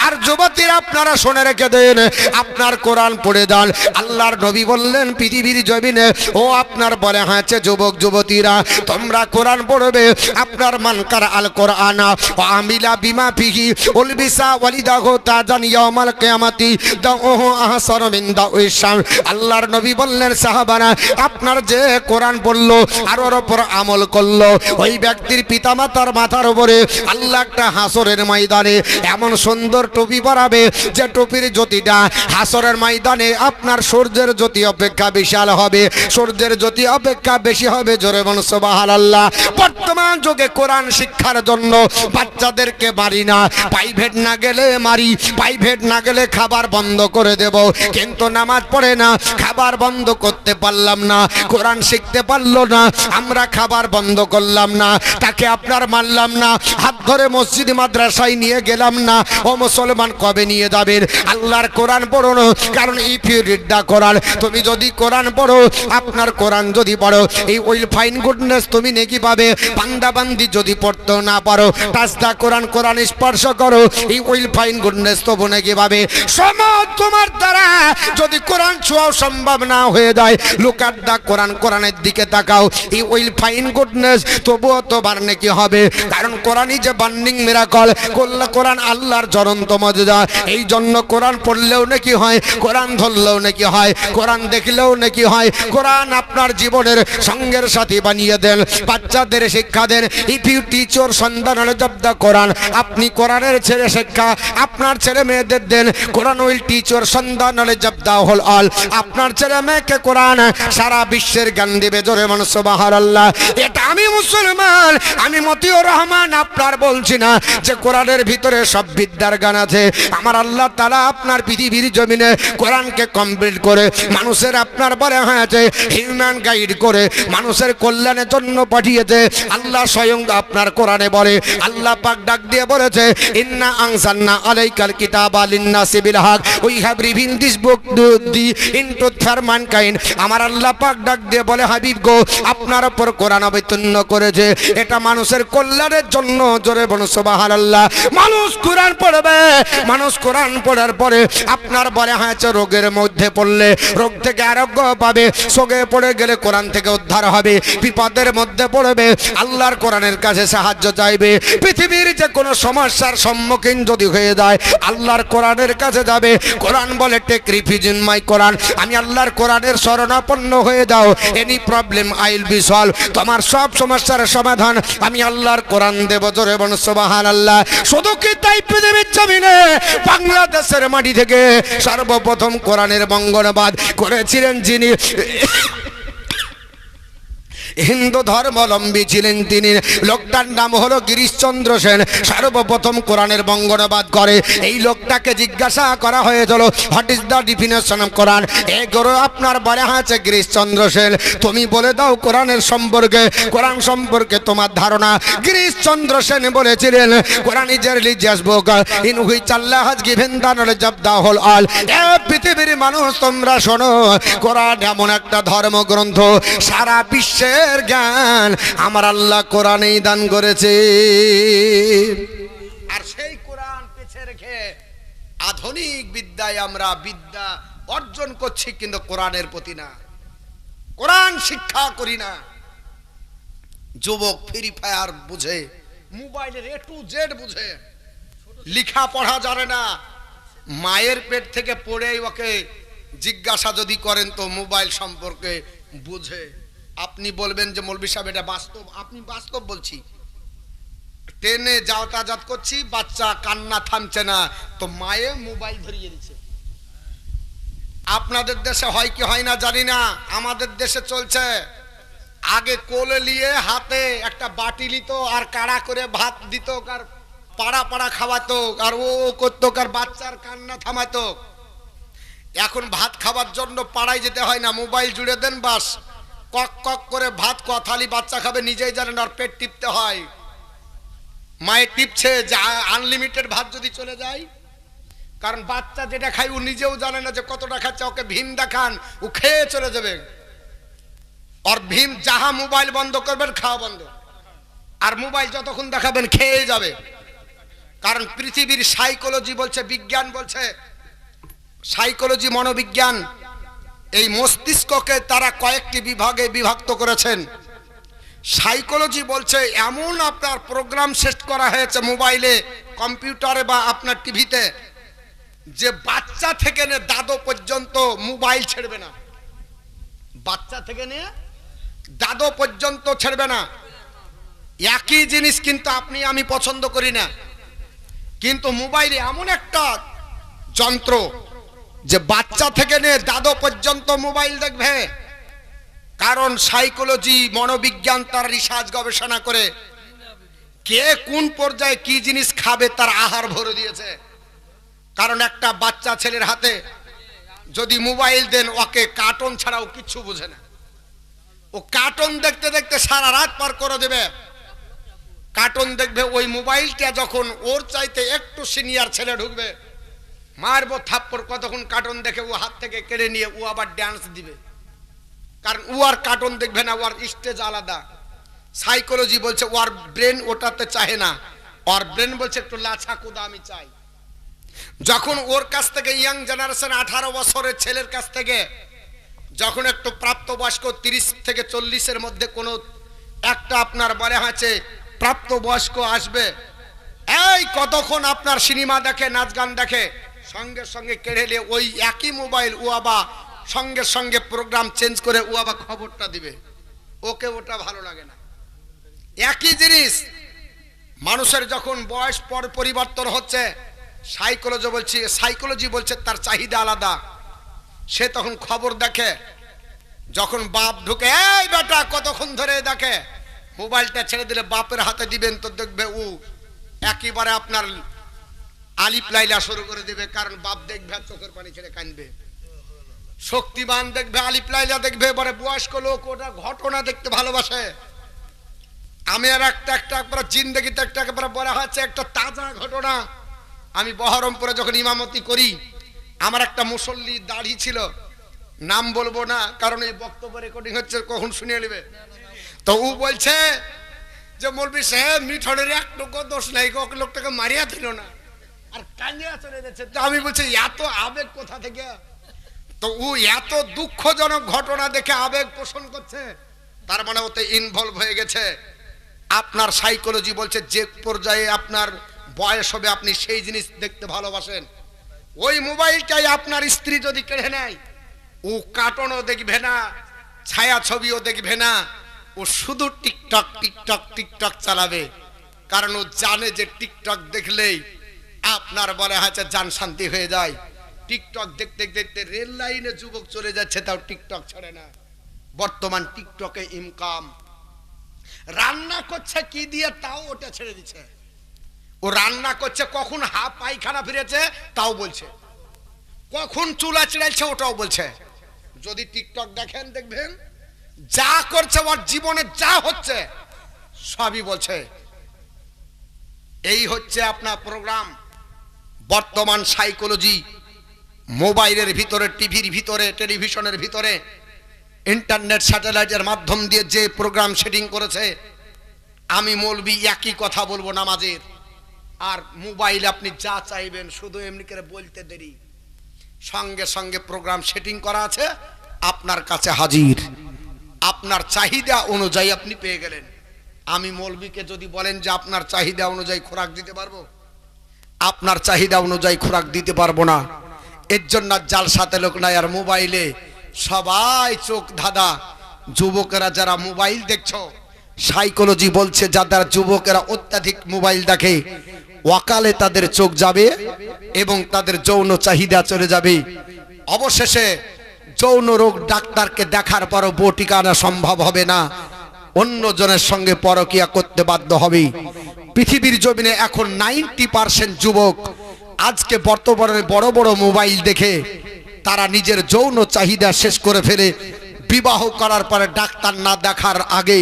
আর যুবতীরা আপনারা শুনে রেখে দেন, আপনার কোরআন পড়ে যান। আল্লাহর নবী বললেন পৃথিবীর জমিনে ও আপনার বলে হয়েছে যুবক যুবতীরা তোমরা কোরআন পড়বে। আপনার মানকার আল কোরআন ও আমিলা বিমা ফিহি উলবিসা ওয়ালিদাহু তাজান ইয়াউমাল কিয়ামাতি দাউহু আহসান মিন দাউইশাম। আল্লাহর নবী বললেন সাহাবারা আপনার যে কোরআন পড়লো আর ওর উপর আমল করলো ওই ব্যক্তির পিতামাতার মাথার উপরে আল্লাহ একটা হাসরের ময়দানে এমন সুন্দর টুপি পরাবে যে টুপির জ্যোতিটা হাসরের ময়দানে আপনার সূর্যের জ্যোতি অপেক্ষা বিশাল হবে, সূর্যের জ্যোতি অপেক্ষা বেশি হবে। জোরে বলুন সুবহানাল্লাহ। বর্তমান যুগে কোরআন শিক্ষার জন্য বাচ্চাদেরকে মারি না, প্রাইভেট না গেলে মারি, প্রাইভেট না গেলে খাবার বন্ধ করে দেব, কিন্তু নামাজ পড়ে না, খাবার বন্ধ করতে পারলাম না, কোরআন শিখতে পারলো না, আমরা খাবার বন্ধ করলাম না, তাকে আপনার মানলাম না, হাত ধরে মসজিদ মাদ্রাসায় নিয়ে গেলাম না। ও মুসলমান কবে নিয়ে যাবেন? আল্লাহর কোরআন পড়ো না, কারণ ইফ ইউ রিড দা কোরআন, তুমি যদি কোরআন পড়ো, আপনার কোরআন যদি পড়ো এই উইল ফাইন গুডনেস তুমি নেকি পাবে। বান্দা বান্দি যদি পড়তে না পারো টাচ দা কোরআন, কোরআন স্পর্শ করো, এই উইল ফাইন গুডনেস তবু নাকি পাবে। সমাজ তোমার দ্বারা যদি কোরআন ছোঁয়াও সম্ভব না হয়ে যায়, লুক অ্যাট দা কোরআন, কোরআনের দিকে তাকাও, এই উইল ফাইন গুডনেস তবুও তোমার নাকি হবে। কারণ কোরআনই যে বার্নিং মিরাকল, কোরআন আল্লাহর জ্বলন্ত মজেজা। এই জন্য কোরআন পড়লেও নাকি হয়, কোরআন ধরলেও নাকি হয়, কোরআন দেখলেও নাকি হয়। কোরআন আপনার জীবনের সঙ্গের সাথী বানিয়ে দেন, বাচ্চাদের শিক্ষা দেন। ইফ ইউ টিচ ইওর সন্তান নলেজ অফ দ্য কোরআন, আপনি কোরআনের ছেলে শিক্ষা আপনার ছেলে মেয়েদের দেন, কোরআন উইল টিচ ইওর সন্তান knowledge of the whole all. আপনার ছেলে মেয়েকে কোরআন সারা বিশ্বের জ্ঞান দেবে। জোরে বলুন সুবহানাল্লাহ। এটা আমি মুসলমান, আমি মতিউর রহমান আপনার বলছি না যে কোরআনের ভিতরে সব বিদ্যার জ্ঞান আছে। আমার আল্লাহ তাআলা আপনার পৃথিবীর জমিনে কোরআনকে কমপ্লিট করে মানুষের আপনার বলে হয়েছে হিউম্যান গাইড করে মানুষের কল্যাণের জন্য পাঠিয়েছে। আল্লাহ স্বয়ং আপনার কোরআনে বলে, আল্লাহ পাক ডাক দিয়ে বলেছে ইন্না আনজালনা আলাইকাল কিতাবা লিন-নাসি বিল হক, we have revealed this book the into for mankind. আমার আল্লাহ পাক ডাক দিয়ে বলে হাবিব গো আপনার উপর কোরআন অবতীর্ণ করেছে, এটা মানুষের কল্যাণের জন্য। জোরে বলুন সুবহানাল্লাহ। মানুষ কোরআন পড়বে, মানুষ কোরআন পড়ার পরে আপনার বলে হয়েছে রোগের মধ্যে পড়লে রোগ থেকে আরোগ্য পাবে, সোগে পড়ে গেলে কোরআন থেকে উদ্ধার হবে, বিপদের মধ্যে পড়বে আল্লাহর কোরআনের কাছে সাহায্য চাইবে। পৃথিবীর যে কোনো সমস্যার সম্মুখীন যদি হয়ে যায় আল্লাহর কোরআনের কাছে যাবে। কোরআন বলে টেক রিফিউজ ইন মাই কোরআন, আমি আল্লাহর কোরআনের শরণাপন্ন হয়ে যাও, any problem I will be solve, তোমার সব সমস্যার সমাধান আমি আল্লাহর কোরআন দেব। জোরে বলুন সুবহানাল্লাহ। শুধু কি তাই পৃথিবীর জমিনে বাংলাদেশের মাটি থেকে সর্বপ্রথম কোরআনের বঙ্গনাবাদ করেছিলেন যিনি, হিন্দু ধর্মাবলম্বী ছিলেন তিনি। লোকটার নাম হলো গিরিশচন্দ্র সেন। সর্বপ্রথম কোরআনের বঙ্গানুবাদ করে। এই লোকটাকে জিজ্ঞাসা করা হয়েছিল, what is the definition of Quran? এই গরু আপনার বলা আছে গিরিশচন্দ্র সেন, তুমি বলে দাও কোরআনের সম্পর্কে, কোরআন সম্পর্কে তোমার ধারণা। গিরিশচন্দ্র সেন বলেছিলেন, Quran is a religious book in which Allah has given the knowledge of the whole all. এ পৃথিবীর মানুষ তোমরা শোনো, কোরআন এমন একটা ধর্মগ্রন্থ, সারা বিশ্বের জ্ঞান আমার আল্লাহ কোরআনেই দান করেছে। আর সেই কোরআন পিছে রেখে আধুনিক বিদ্যায় আমরা বিদ্যা অর্জন করছি, কিন্তু কোরআনের প্রতি না, কোরআন শিক্ষা করি না। যুবক ফ্রি ফায়ার বুঝে, মোবাইলের A to Z বুঝে, লেখা পড়া জানে না। মায়ের পেট থেকে পড়ে ওকে জিজ্ঞাসা যদি করেন তো মোবাইল সম্পর্কে বুঝে। আপনি বলবেন যে মৌলভী সাহেব এটা বাস্তব, আপনি বাস্তব বলছি। ট্রেনে যাতায়াত করছি, বাচ্চা কান্না থামছে না, তো মায়ে মোবাইল ধরিয়ে দিচ্ছে। আপনাদের দেশে হয় কি হয় না জানি না, আমাদের দেশে চলছে। আগে কোলে নিয়ে হাতে একটা বাটি নিত, আর কাড়া করে ভাত দিত, আর পাড়া পাড়া খাওয়াতো, আর ও করতো, আর বাচ্চার কান্না থামাতো। এখন ভাত খাবার জন্য পাড়ায় যেতে হয় না, মোবাইল জুড়ে দেন, বাস কক কক করে ভাত কথালি বাচ্চা খাবে, নিজেই জানেন, আর পেট টিপতে হয়। মায়ের টিপছে যে আনলিমিটেড ভাত যদি চলে যায়, কারণ বাচ্চা যেটা খায় ও নিজেও জানে না যে কতটা খাচ্ছে। ওকে ভীম দেখান, ও খেয়ে চলে যাবে। আর ভীম যাহা মোবাইল বন্ধ করবেন, খাওয়া বন্ধ। আর মোবাইল যতক্ষণ দেখাবেন খেয়ে যাবে। কারণ পৃথিবীর সাইকোলজি বলছে, বিজ্ঞান বলছে, সাইকোলজি মনোবিজ্ঞান, এই মস্তিষ্ককে তারা কয়েকটি বিভাগে বিভক্ত করেছেন। সাইকোলজি বলছে এমন আপনার প্রোগ্রাম সেট করা হয়েছে মোবাইলে, কম্পিউটারে বা আপনার টিভিতে, যে বাচ্চা থেকে নিয়ে দাদু পর্যন্ত মোবাইল ছেড়বে না। বাচ্চা থেকে নিয়ে দাদু পর্যন্ত ছেড়বে না। একই জিনিস কিন্তু আপনি আমি পছন্দ করি না, কিন্তু মোবাইলে এমন একটা যন্ত্র যে বাচ্চা থেকে নিয়ে দাদু পর্যন্ত মোবাইল দেখবে। কারণ সাইকোলজি মনোবিজ্ঞান তার রিসার্চ গবেষণা করে কে কোন পর্যায়ে কি জিনিস খাবে তার আহার ভরে দিয়েছে। কারণ একটা বাচ্চা ছেলের হাতে যদি মোবাইল দেন, ওকে কার্টুন ছাড়াও কিচ্ছু বুঝে না। ও কার্টুন দেখতে দেখতে সারা রাত পার করে দেবে। কার্টুন দেখবে, ওই মোবাইলটা যখন ওর চাইতে একটু সিনিয়র ছেলে ঢুকবে, মারবো থাপ্পড়। কতক্ষণ কার্টুন দেখে ও হাত থেকে কেড়ে নিয়ে ও আবার ডান্স দিবে। কারণ ও আর কার্টুন দেখবে না, ওর স্টেজ আলাদা। সাইকোলজি বলছে ওর ব্রেন ওটাতে চাহে না, ওর ব্রেন বলছে একটু লাছা কুদা আমি চাই। যখন ওর কাছ থেকে ইয়াং জেনারেশন 18 বছরের ছেলের কাছ থেকে যখন একটু প্রাপ্তবয়স্ক 30 থেকে 40-এর মধ্যে কোনো একটা আপনার বলে হয়েছে প্রাপ্তবয়স্ক আসবে, এই কতক্ষণ আপনার সিনেমা দেখে, নাচ গান দেখে, সঙ্গে সঙ্গে কেড়ে নিয়ে ওই একই মোবাইল ও আবার সঙ্গে সঙ্গে প্রোগ্রাম চেঞ্জ করে ও আবার খবরটা দিবে। ওকে ওটা ভালো লাগে না। একই জিনিস মানুষের যখন বয়স পর পরিবর্তন হচ্ছে, সাইকোলজি বলছে তার চাহিদা আলাদা। সে তখন খবর দেখে। যখন বাপ ঢুকে, এই বেটা কতক্ষণ ধরে দেখে, মোবাইলটা ছেড়ে দিলে বাপের হাতে দিবেন তো দেখবে ও একেবারে আপনার আলিপ লাইলা শুরু করে দিবে। কারণ বাপ দেখবে চোখের পানি ছেড়ে কাঁদবে। শক্তিমান দেখবে, আলিপ লাইলা দেখবে। এবারে বয়স্ক লোক ওটা ঘটনা দেখতে ভালোবাসে। আমি আর একটা একবার জিন্দেগিতে একটা একেবারে বলা হচ্ছে একটা তাজা ঘটনা। আমি বহরমপুরে যখন ইমামতি করি, আমার একটা মুসল্লি দাড়ি ছিল, নাম বলবো না কারণ এই বক্তব্য রেকর্ডিং হচ্ছে, কখন শুনিয়ে নেবে। তো ও বলছে যে মৌলভী সাহেব মিঠনের একটুকু দোষ নাই, লোকটাকে মারিয়া দিল না, আর কান্দিয়া চলে যাচ্ছে। তো আমি বলছি এত আবেগ কোথা থেকে? তো ও এত দুঃখজনক ঘটনা দেখে আবেগ পোষণ করছে, তার মানে ওতে ইনভলভ হয়ে গেছে। আপনার সাইকোলজি বলছে যে পর্যায়ে আপনার বয়স হবে আপনি সেই জিনিস দেখতে ভালোবাসেন। ওই মোবাইলটাই আপনার স্ত্রী যদি কেড়ে নেয়, ও কার্টুনও দেখবে না, ছায়া ছবিও দেখবে না, ও শুধু টিকটক টিকটক টিকটক চালাবে। কারণ ও জানে যে টিকটক দেখলেই আপনার বলে হচ্ছে জান শান্তি হয়ে যায়। টিকটক দেখতে দেখতে রেল লাইনে যুবক চলে যাচ্ছে, তাও টিকটক ছাড়ে না। বর্তমান টিকটকে ইনকাম, রান্না করছে কি দিয়ে তাও ওটা ছেড়ে দিচ্ছে। ও রান্না করছে কখন হাফ পায়খানা ফিরেছে তাও বলছে, কখন চুলা চিড়াইছে ওটাও বলছে। যদি টিকটক দেখেন দেখবেন যা করছে ওর জীবনে যা হচ্ছে সবই বলছে। এই হচ্ছে আপনার প্রোগ্রাম। বর্তমান সাইকোলজি মোবাইলের ভিতরে, টিভির ভিতরে, টেলিভিশনের ভিতরে, ইন্টারনেট স্যাটেলাইটের মাধ্যম দিয়ে যে প্রোগ্রাম সেটিং করেছে, আমি মৌলবি একই কথা বলবো নামাজের। আর মোবাইল আপনি যা চাইবেন শুধু এমনি করে বলতে দেরি, সঙ্গে সঙ্গে প্রোগ্রাম সেটিং করা আছে আপনার কাছে হাজির, আপনার চাহিদা অনুযায়ী আপনি পেয়ে গেলেন। আমি মৌলবীকে যদি বলেন যে আপনার চাহিদা অনুযায়ী খোরাক দিতে পারবো, আপনার চাহিদা অনুযায়ী খোরাক দিতে পারবো না। এর জন্য জালসাতে লোক নাই, আর মোবাইলে সবাই চোখ ধাঁধা। যুবকেরা যারা মোবাইল দেখছো, সাইকোলজি বলছে যাদের যুবকেরা অত্যাধিক মোবাইল দেখে ওয়াকালে তাদের চোখ যাবে এবং তাদের যৌন চাহিদা চলে যাবে। অবশেষে যৌন রোগ ডাক্তারকে দেখার পরও বটিকা আনা সম্ভব হবে না, অন্যজনের সঙ্গে পরকিয়া করতে বাধ্য হবে। পৃথিবীর জমিনে এখন 90% যুবক আজকে বর্তমানে বড় বড় মোবাইল দেখে তারা নিজের যৌন চাহিদা শেষ করে ফেলে। বিবাহ করার পরে ডাক্তার না দেখার আগে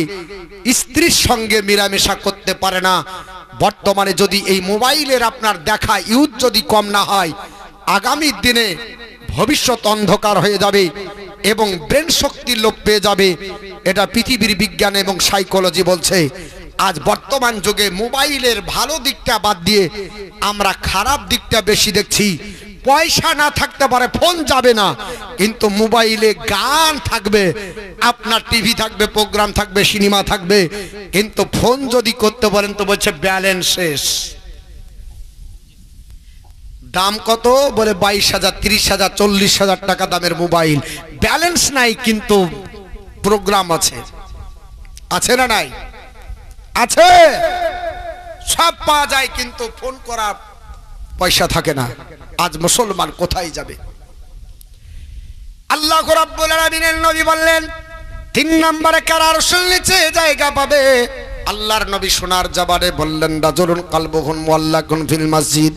স্ত্রীর সঙ্গে মেলামেশা করতে পারে না। বর্তমানে যদি এই মোবাইলের আপনার দেখা ইউজ যদি কম না হয়, আগামী দিনে ভবিষ্যৎ অন্ধকার হয়ে যাবে এবং ব্রেন শক্তির লোপ পেয়ে যাবে। এটা পৃথিবীর বিজ্ঞান এবং সাইকোলজি বলছে। আজ বর্তমান যুগে মোবাইলের ভালো দিকটা বাদ দিয়ে আমরা খারাপ দিকটা বেশি দেখছি। পয়সা না থাকতে পারে, ফোন যাবে না, কিন্তু মোবাইলে গান থাকবে, আপনার টিভি থাকবে, প্রোগ্রাম থাকবে, সিনেমা থাকবে, কিন্তু ফোন যদি করতে বলেন তো বলছে ব্যালেন্স শেষ। দাম কত বলে 22,000, 30,000, 40,000 টাকা দামের মোবাইল, ব্যালেন্স নাই কিন্তু প্রোগ্রাম আছে। আছে না নাই? আছে, সব পাওয়া যায় কিন্তু ফোন করার পয়সা থাকে না। আজ মুসলমান কোথায় যাবে? আল্লাহ রাব্বুল আলামিনের নবী বললেন 3 নম্বরে কারা আরশের নিচে জায়গা পাবে। আল্লাহর নবী সোনার জবানে বললেন রাজুলুন কালবুহুন মুআল্লাকুন ফিল মসজিদ।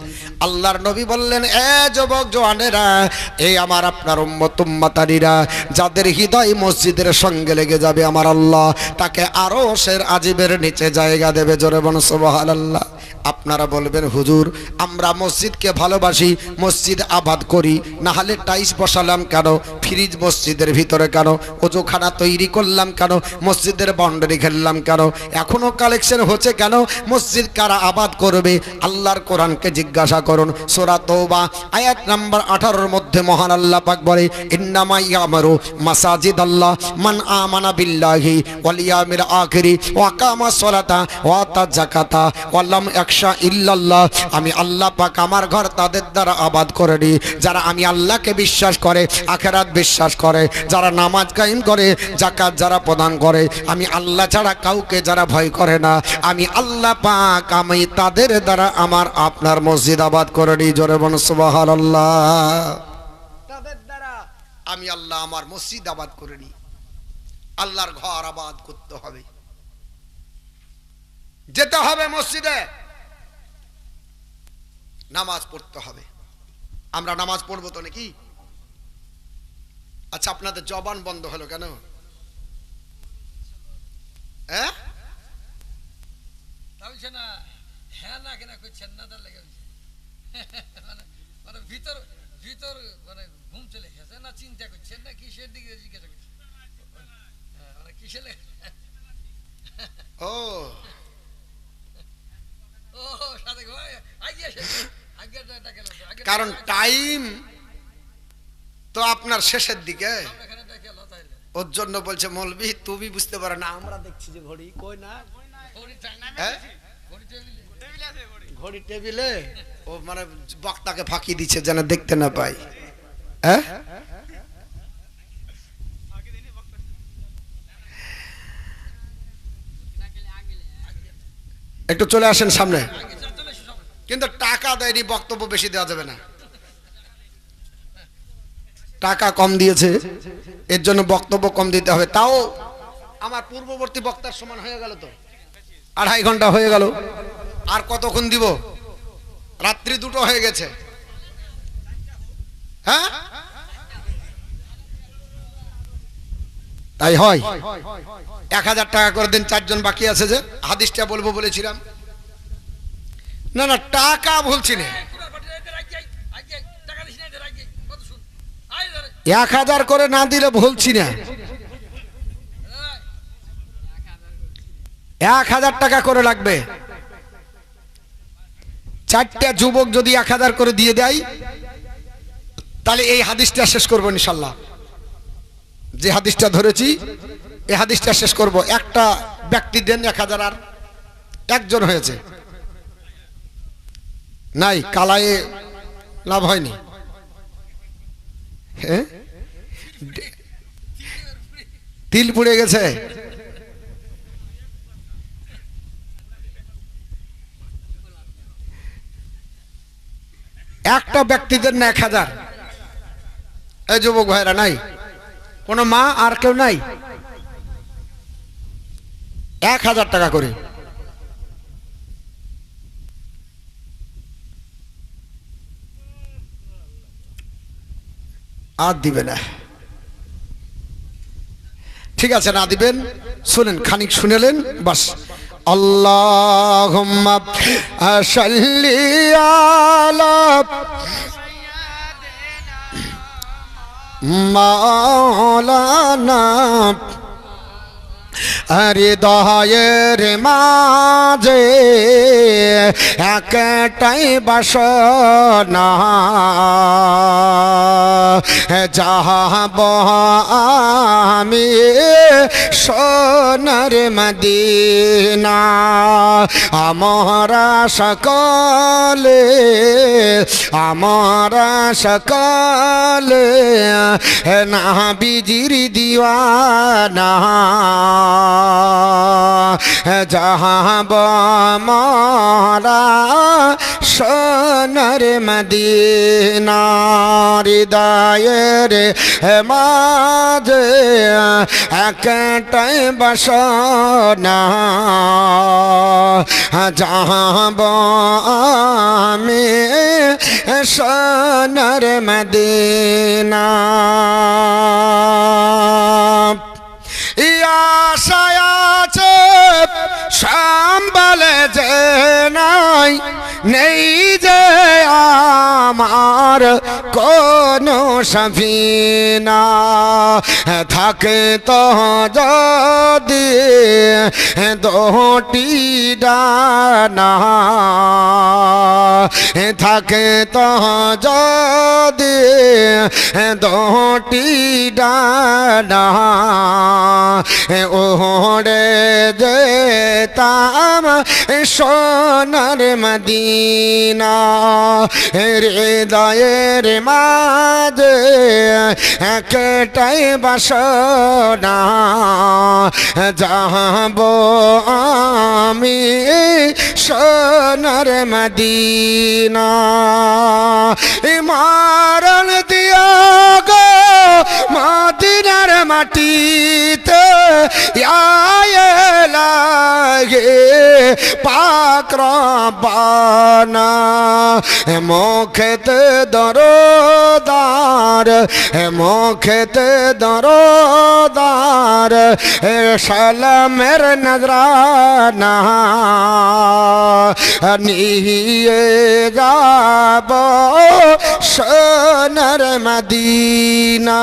আল্লাহর নবী বললেন, এ যুবক জওয়ানেরা, এই আমার আপনার উম্মত উম্মতারিরা, যাদের হৃদয় মসজিদের সঙ্গে লেগে যাবে আমার আল্লাহ তাকে আরশের আজিবের নিচে জায়গা দেবে। জোরে বলুন সুবহানাল্লাহ। আপনারা বলবেন হুজুর আমরা মসজিদকে ভালোবাসি, মসজিদ আবাদ করি, না হলে টাইস বসালাম কেন, ফ্রিজ মসজিদের ভিতরে কেন, ওজোখানা তৈরি করলাম কেন, মসজিদের বাউন্ডারি খেললাম কেন, এখনো কালেকশন হচ্ছে কেন, মসজিদ কারা আবাদ করবে? আল্লাহর কোরআনকে জিজ্ঞাসা করুন। সূরা তওবা আয়াত নাম্বার 18-র মধ্যে মহান আল্লাহ পাক বলে, ইন্নামা ইয়ামারু মাসাজিদাল্লাহ মান আমানা বিল্লাহি ওয়াল ইয়াউমিল আখিরি ওয়া আকামা সলাতা ওয়া আতা যাকাতা ওয়া লাম ইয়াখশা ইল্লাল্লাহ। আমি আল্লাহ পাক আমার ঘর তাদের দ্বারা আবাদ করে দিই যারা আমি আল্লাহকে বিশ্বাস করে, আখিরাত বিশ্বাস করে, যারা নামাজ কায়েম করে, যাকাত যারা প্রদান করে, আমি আল্লাহ ছাড়া কাউকে যারা ভয় করে না, আমি আল্লাহ পাক আমি তাদের দ্বারা আমার আপনার মসজিদ আবাদ করে দিই। জোরে বলুন সুবহানাল্লাহ। তাদের দ্বারা আমি আল্লাহ আমার মসজিদ আবাদ করে দিই। আল্লাহর ঘর আবাদ করতে হবে, যেতে হবে মসজিদে, নামাজ পড়তে হবে। আমরা নামাজ পড়বো তো নাকি? আচ্ছা আপনাদের জবান বন্ধ হলো কেন? হ্যাঁ না, হ্যাঁ না কেনা করছেন না, তার লেগে মানে ভিতর ভিতর মানে ঘুম চলে গেছে না, চিন্তা করছেন না কিসের দিকে জিজ্ঞাসা করছেন? মানে কিসের ও ও সাথে কারণ টাইম তো আপনার শেষের দিকে, ওর জন্য বলছে মৌলবি তুমি বুঝতে পারো না, আমরা দেখছি যে ঘড়ি কই না, ঘড়ি টেবিলে, ও মানে বক্তাকে ফাঁকি দিচ্ছে যেন দেখতে না পাই। হ্যাঁ একটু চলে আসেন সামনে, কিন্তু টাকা দেয়নি, বক্তব্য বেশি দেওয়া যাবে না। টাকা কম দিয়েছে এর জন্য বক্তব্য কম দিতে হবে। তাও আমার পূর্ববর্তী বক্তার সমান হয়ে গেল তো, 2.5 ঘন্টা হয়ে গেল, আর কতক্ষণ দিব? রাত্রি 2টো হয়ে গেছে। হ্যাঁ তাই হয়। 1000 টাকা করে দিন, 4 জন বাকি আছে যে, হাদিসটা বলবো বলেছিলাম। না না টাকা বলছি না, 1000 করে না দিলে বলছি না, 1000 টাকা করে লাগবে। 4টা যুবক যদি 1000 করে দিয়ে দেয়, তাহলে এই হাদিসটা শেষ করবো ইনশাল্লাহ। যে হাদিসটা ধরেছি এই হাদিসটা শেষ করব। একটা ব্যক্তি দেন 1000, আর একজন হয়েছে নাই, কালায়ে লাভ হয়নি। হ্যাঁ তিল পুড়ে গেছে। একটা ব্যক্তি দেন না 1000। এই যুবক ভাইরা নাই, কোনো মা আর কেউ নাই, 1000 টাকা করে। আর দিবে না, ঠিক আছে না দিবেন, শুনেন, খানিক শুনেলেন বাস। আল্লাহুম্মা সাল্লি আলা মাওলানা হৃদয়ের মাঝে একটাই বাসনা, যাব আমি সোনার মদিনা। আমরা সকলে নবীজির দিওয়ানা, যাব মোরা সোনার মদিনা। হৃদয়ের মাঝে একটাই বাসনা, যাব আমি সোনার মদিনা। আশায় আছে সম্বলে যে নাই, নেই যে আমার কোনো সফিনা। থাকে তো যদি 2টি ডানা, থাকে তো যদি 2টি ডানা, ওরে যেতাম সোনার মদিনা। হৃদয়ের মাঝে একটাই বাসনা, যাব আমি সোনার মদিনা। মরণ দিয়া গো মদিনার মাটিতে লাগে পাক রব্বানা। মুখেতে দরদার, মুখেতে দরদার, সালামের নজরানা নিয়ে যাব সোনার মদিনা।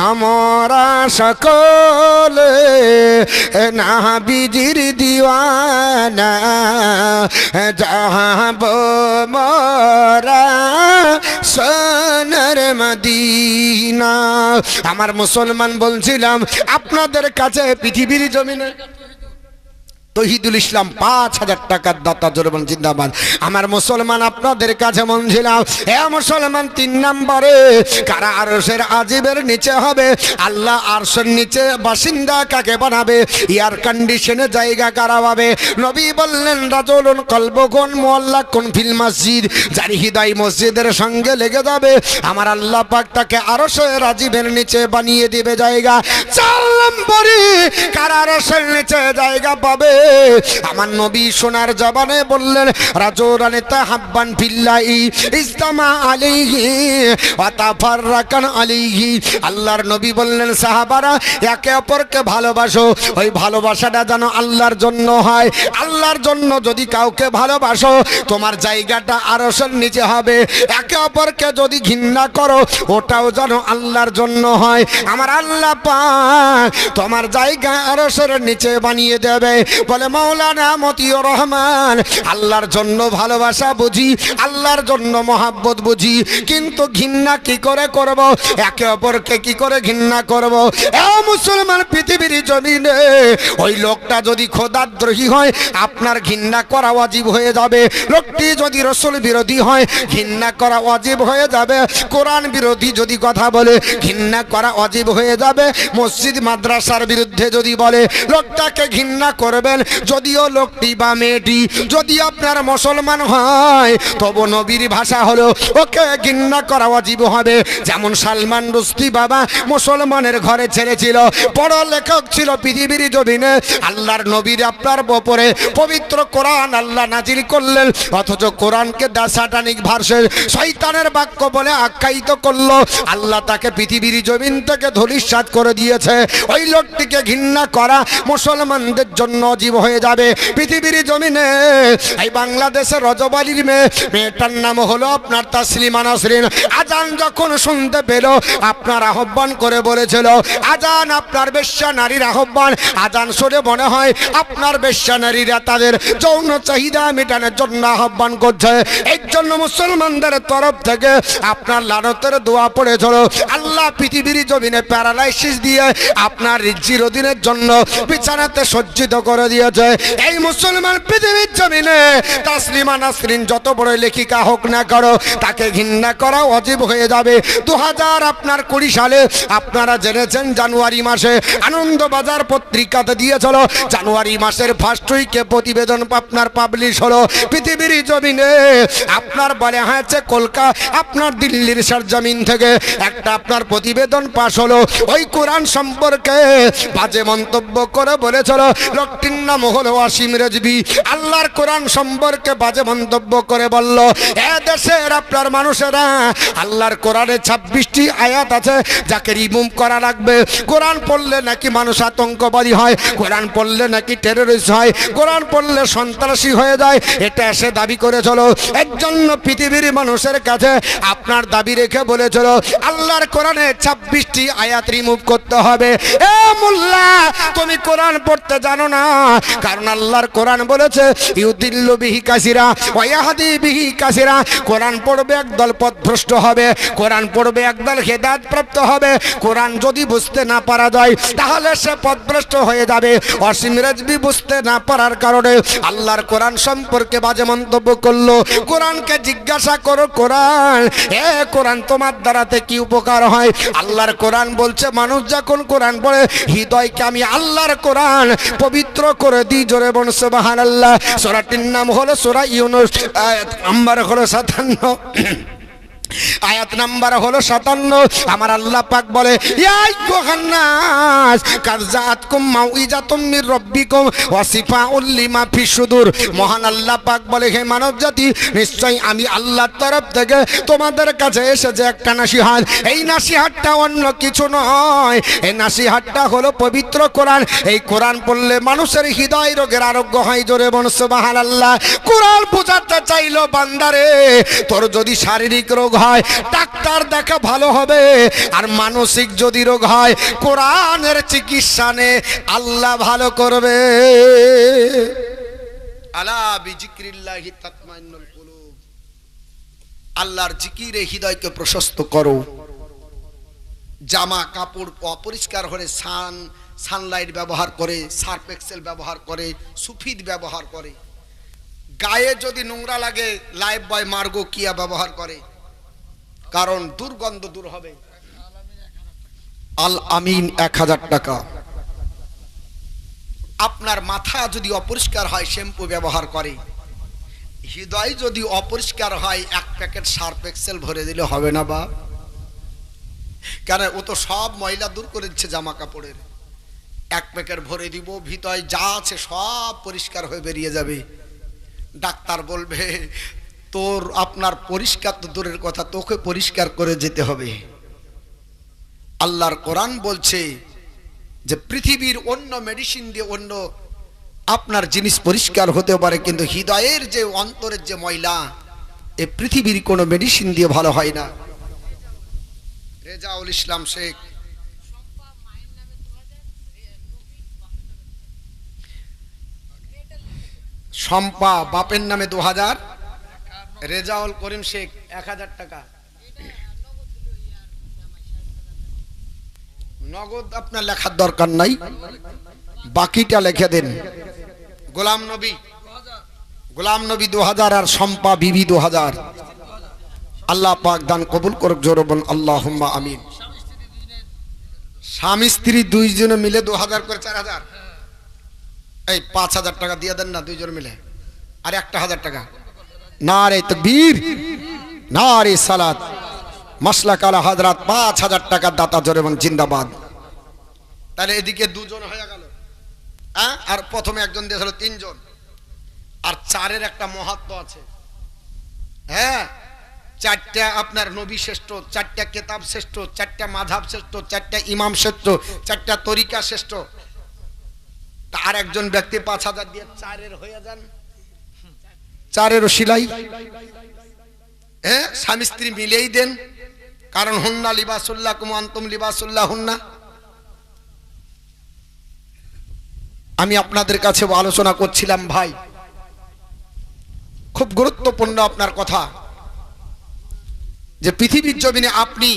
আমরা সকলে নবীজির দিওয়ানা, যাব মোরা সোনার মদিনা। আমার মুসলমান বলছিলাম, আপনাদের কাছে পৃথিবীর জমিনে তহিদুল ইসলাম ৫,০০০ টাকার দাতা, জোরে বলুন জিন্দাবাদ। আমার মুসলমান আপনাদের কাছে মঞ্জিলাম, হে মুসলমান, ৩ নম্বরে কারা আরশের আজিবের নিচে হবে? আল্লাহ আরশের নিচে বাসিন্দা কাকে বানাবে? এয়ার কন্ডিশনে জায়গা কারা পাবে? নবী বললেন রাজুলুন কলবুকুন মুআল্লাকুন ফিল মসজিদ, যার হৃদয় মসজিদের সঙ্গে লেগে যাবে আমার আল্লাহ পাক তাকে আরশের আজিবের নিচে বানিয়ে দিবে জায়গা। ৪ নম্বরে কারা আরশের নিচে জায়গা পাবে? আমার নবী সোনার জবানে বললেন রাজুলান তাহাব্বান ফিল্লাহি ইজতামা আলাইহি ওয়া তাফাররাকান আলাইহি। আল্লাহর নবী বললেন সাহাবারা একে অপরকে ভালোবাসো, ওই ভালোবাসাটা যেন আল্লাহর জন্য হয়। আল্লাহর জন্য যদি কাউকে ভালোবাসো তোমার জায়গাটা আরশের নিচে হবে। একে অপরকে যদি ঘৃণা করো ওটাও যেন আল্লাহর জন্য হয়। আমার আল্লাহ পাক তোমার জায়গা আরশের নিচে বানিয়ে দেবে। বলে মাওলানা মতিউর রহমান, আল্লাহর জন্য ভালোবাসা বুঝি, আল্লাহর জন্য মহাব্বত বুঝি, কিন্তু ঘৃণা কি করে করব? একে অপরকে কি করে ঘৃণা করব? এ মুসলমান, পৃথিবীর জমিনে ওই লোকটা যদি খোদাদ্রোহী হয় আপনার ঘৃণা করা ওয়াজিব হয়ে যাবে। লোকটি যদি রাসূল বিরোধী হয় ঘৃণা করা ওয়াজিব হয়ে যাবে। কোরআন বিরোধী যদি কথা বলে ঘৃণা করা ওয়াজিব হয়ে যাবে। মসজিদ মাদ্রাসার বিরুদ্ধে যদি বলে লোকটাকে ঘৃণা করবেন। যদিও লোকটি বা মেয়েটি যদি আপনার মুসলমান হয় তবু নবীর ভাষা হলো ওকে ঘৃণা করা ওয়াজিব হবে। যেমন সালমান রুশদি বাবা মুসলমানের ঘরে ছেড়েছিল, বড় লেখক ছিল পৃথিবীর জমিনে। আল্লাহর নবীর আপনার উপরে পবিত্র কোরআন আল্লাহ নাজিল করলেন, অথচ কোরআনকে সাটানিক ভার্সেস শয়তানের বাক্য বলে আখ্যায়িত করলো। আল্লাহ তাকে পৃথিবীর জমিন থেকে ধূলিসাৎ করে দিয়েছে। ওই লোকটিকে ঘৃণা করা মুসলমানদের জন্য ওয়াজিব হয়ে যাবে। পৃথিবীর জমিনে এই বাংলাদেশের রজবালির মেয়েটার নাম হলো আপনার তাসলিমা নাসরিন। আজান যখন শুনতে পেল আপনার আহ্বান করে বলেছিল আজান আপনার বেশ্যা নারীর আহ্বান। আজান শুনে মনে হয় আপনার বেশ্যা নারীরা তাদের যৌন চাহিদা মেটানোর জন্য আহ্বান করছে। এর জন্য মুসলমানদের তরফ থেকে আপনার লানতের দোয়া পড়েছিল। আল্লাহ পৃথিবীর জমিনে প্যারালাইসিস দিয়ে আপনার চিরদিনের জন্য বিছানাতে সজ্জিত করে দিয়েছে। এই মুসলমান পৃথিবীর জমিনে তাসলিমা নাসরিন যত বড় লেখিকা হোক না করো তাকে ঘৃণা করা ওয়াজিব হয়ে যাবে। 2020 সালে আপনারা জেনেছেন জানুয়ারি মাসে আনন্দবাজার পত্রিকাতে দিয়েছিল, জানুয়ারি মাসের ফার্স্ট উইকে প্রতিবেদন আপনার পাবলিশ হলো। পৃথিবীর জমিনে আপনার বলে হয়েছে কলকাতা আপনার দিল্লির সরজমিন থেকে একটা আপনার প্রতিবেদন পাশ হলো। ওই কোরআন সম্পর্কে বাজে মন্তব্য করে বলেছিল, লোকটির নাম হলো ওয়াসিম রেজভি। আল্লাহর কোরআন সম্পর্কে বাজে মন্তব্য করে বলল এ দেশের আপনার মানুষেরা আল্লাহর কোরআনে 26টি আয়াত আছে যাকে রিমুভ করা লাগবে। কোরআন পড়লে নাকি মানুষ আতঙ্কবাদী হয়, কোরআন পড়লে নাকি টেররিস্ট হয়, কোরআন পড়লে সন্ত্রাসী হয়ে যায়, এটা এসে দাবি করেছিল। এর জন্য পৃথিবীর মানুষের কাছে আপনার দাবি রেখে বলেছিল আল্লাহর কোরআনে 26টি আয়াত রিমুভ করতে হবে। এ মোল্লা, তুমি কোরআন পড়তে জানো না, কারণ আল্লাহর কোরআন বলেছে ইউদিল্লু বিহি কাসিরা ওয়া ইয়াহদি বিহি কাসিরা। কোরআন পড়বে একদল পথভ্রষ্ট হবে, কোরআন পড়বে একদল হেদায়েত প্রাপ্ত হবে। কোরআন যদি বুঝতে না পারা যায় তাহলে সে পথভ্রষ্ট হয়ে যাবে। ওয়াসিম রেজভি বুঝতে না পারার কারণে আল্লাহর কোরআন সম্পর্কে বাজে মন্তব্য করলো। কোরআনকে জিজ্ঞাসা করো, কোরআন এ কোরআন তোমার দ্বারাতে কি উপকার হয়? আল্লাহর কোরআন বলছে মানুষ যখন কোরআন পড়ে হৃদয়কে আমি আল্লাহর কোরআন পবিত্র করে দিই। জোরে বলুন সুবহানাল্লাহ। সূরাটির নাম হলো সূরা ইউনূস, নাম্বার হলো 57, আয়াত নাম্বার হলো 57। আমার আল্লাহ পাক বলে ইয়া আইয়ুহান নাস কাদ জাআতকুম মাউইজাতুম মির রাব্বিকুম ওয়া শিফাউল লিমা ফিস সুদূর। মহান আল্লাহ পাক বলে হে মানব জাতি, নিশ্চয়ই আমি আল্লাহর তরফ থেকে তোমাদের কাছে এসেছে একটা নসিহত। এই নসিহতটা অন্য কিছু নয়, এই নসিহতটা হলো পবিত্র কোরআন। এই কোরআন পড়লে মানুষের হৃদয় রোগের আরোগ্য হয়। জোরে বলুন সুবহানাল্লাহ। কোরআন বোঝাতে চাইলো বান্দারে তোর যদি শারীরিক রোগ হয় ডাক্তার দেখা ভালো হবে, আর মানসিক যদি রোগ হয় কোরআনের চিকিৎসা নে আল্লাহ ভালো করবে। আলা বিজিক্রিল্লাহি তাতমাইন্নুল কুলুব। আল্লাহর জিকিরে হৃদয়কে প্রশস্ত করো। জামা কাপড় অপরিষ্কার হলে সানলাইট ব্যবহার করে, সার্ফ এক্সেল ব্যবহার করে, সুফিদ ব্যবহার করে, গায়ে যদি নোংরা লাগে লাইফ বয় মার্গো কিয়া ব্যবহার করে, কারণ দুর্গন্ধ দূর হবে। আল আমিন 1000 টাকা। আপনার মাথা যদি অপরিষ্কার হয় শ্যাম্পু ব্যবহার করে, হৃদয় যদি অপরিষ্কার হয় 1 প্যাকেট সার্ফ এক্সেল ভরে দিলে হবে না বা? কেন, ও তো সব ময়লা দূর করে দিচ্ছে জামা কাপড়ের। 1 প্যাকেট ভরে দিব, ভিতরে যা আছে সব পরিষ্কার হয়ে বেরিয়ে যাবে। ডাক্তার বলবে তোর আপনার পরিষ্কার তো দূরের কথা, তোকে পরিষ্কার করে যেতে হবে। আল্লাহর কোরআন বলছে যে পৃথিবীর অন্য মেডিসিন দিয়ে অন্য আপনার জিনিস পরিষ্কার হতে পারে, কিন্তু হৃদয়ের যে অন্তরের যে ময়লা, এ পৃথিবীর কোনো মেডিসিন দিয়ে ভালো হয় না। রেজাউল ইসলাম শেখ, শম্পা বাপের নামে 2000, রেজাউল করিম শেখ 1000 টাকা। নগদ আপনার লেখার দরকার নাই, বাকিটা লিখে দেন। গোলাম নবী 2000 আর শম্পা বিবি 2000। আল্লাহ পাক দান কবুল করুক, জোরে বলুন আল্লাহুম্মা আমিন। স্বামী স্ত্রী দুইজনে মিলে 2000 করে 4000, এই 5000 টাকা দিয়ে দেন না দুইজন মিলে, আর 1000 টাকা। নারে তাকবীর, নারে সালাত, মাসলাক আলা হযরত 5000 টাকা দাতা, জোরে বলুন জিন্দাবাদ। তাহলে এদিকে দুজন হয়ে গেল, হ্যাঁ, আর প্রথমে একজন দিয়েছিল 3 জন, আর 4-এর একটা মহত্ব আছে। হ্যাঁ, 4টা আপনার নবী শ্রেষ্ঠ, 4টা কিতাব শ্রেষ্ঠ, 4টা মাযহাব শ্রেষ্ঠ, 4টা ইমাম শ্রেষ্ঠ, 4টা তরিকা শ্রেষ্ঠ। আর একজন ব্যক্তি 5000 দিয়ে 4-এর হয়ে যান, 4-এরও সিলাই। হ্যাঁ, স্বামী স্ত্রী মিলেই দেন, কারণ হুন্না লিবাসুল্লাকুম আনতুম লিবাসুল্লাহুন্না। আমি আপনাদের কাছে আলোচনা করছিলাম ভাই, খুব গুরুত্বপূর্ণ আপনার কথা, যে পৃথিবীর জমিনে আপনি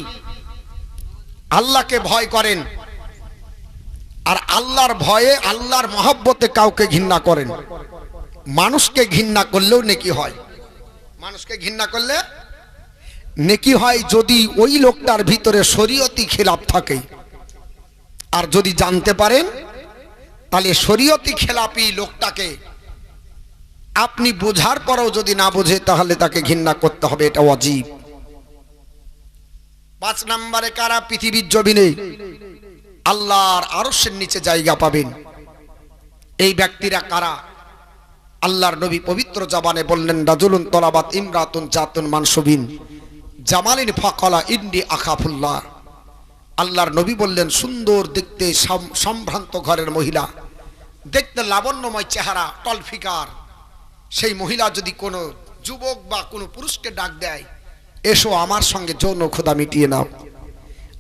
আল্লাহকে ভয় করেন, আর আল্লাহর ভয়ে আল্লাহর মহব্বতে কাউকে ঘৃণা করেন। মানুষকে ঘৃণা করলেও নেকি হয়, মানুষকে ঘৃণা করলে নেকি হয় যদি ওই লোকটার ভিতরে শরীয়তি খেলাফ থাকে। আর যদি জানতে পারেন তাহলে শরীয়তি খেলাপি লোকটাকে আপনি বোঝার পরেও যদি না বোঝে তাহলে তাকে ঘৃণা করতে হবে, এটা ওয়াজিব। 5 নম্বরে কারা পৃথিবীর জমিনে আল্লাহর আরশের নিচে জায়গা পাবেন, এই ব্যক্তিরা কারা? আল্লাহর নবী পবিত্র জবানে বললেন, রাজুলুন তলাবাত ইমরাতুন জাতুন মানসুবিন জামালিন ফাকালা ইন্দি আখাফুল্লাহ। আল্লাহর নবী বললেন, সুন্দর দেখতে সম্ভ্রান্ত ঘরের মহিলা, দেখতে লাবণ্যময় চেহারা, টলফিকার, সেই মহিলা যদি কোনো যুবক বা কোনো পুরুষকে ডাক দেয়, এসো আমার সঙ্গে যৌন ক্ষুধা মিটিয়ে নাও,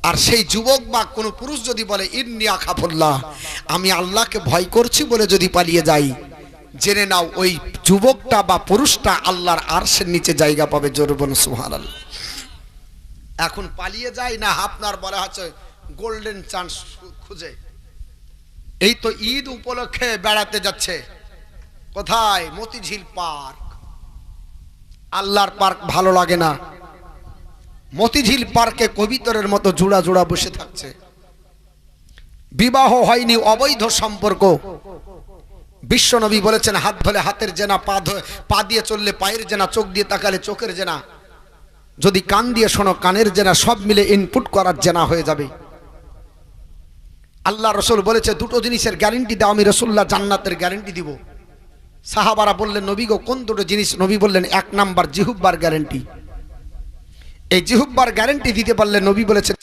আর সেই যুবক বা কোনো পুরুষ যদি বলে ইন্নি আখাফুল্লাহ, আমি আল্লাহকে ভয় করছি বলে যদি পালিয়ে যাই, জেনে নাও ওই যুবকটা বা পুরুষটা আল্লাহর আরশের নিচে জায়গা পাবে, জোরে বলুন সুবহানাল্লাহ। এখন পালিয়ে যায় না, আপনার বলা হচ্ছে গোল্ডেন চান্স খুঁজে। এই তো ঈদ উপলক্ষে বেড়াতে যাচ্ছে, কোথায়? মতিঝিল পার্ক। আল্লাহর পার্ক ভালো লাগে না, মতিঝিল পার্কে কবিতরের মতো জোড়া জোড়া বসে থাকছে, বিবাহ হয়নি, অবৈধ সম্পর্ক। বিশ্বনবী বলেছেন, হাত ধরে হাতের জেনা, পা দিয়ে চললে পায়ের জেনা, চোখ দিয়ে তাকালে চোখের জেনা, যদি কান দিয়ে শোনো কানের জেনা, সব মিলে ইনপুট করার জেনা হয়ে যাবে। আল্লাহ রসুল বলেছে, 2টো জিনিসের গ্যারেন্টি দাও, আমি রসুল্লাহ জান্নাতের গ্যারেন্টি দিব। সাহাবারা বললেন, নবী গো কোন 2টো জিনিস? নবী বললেন, 1 নাম্বার জিহুব্বার গ্যারেন্টি। এই জিহুব্বার গ্যারেন্টি দিতে পারলে নবী বলেছেন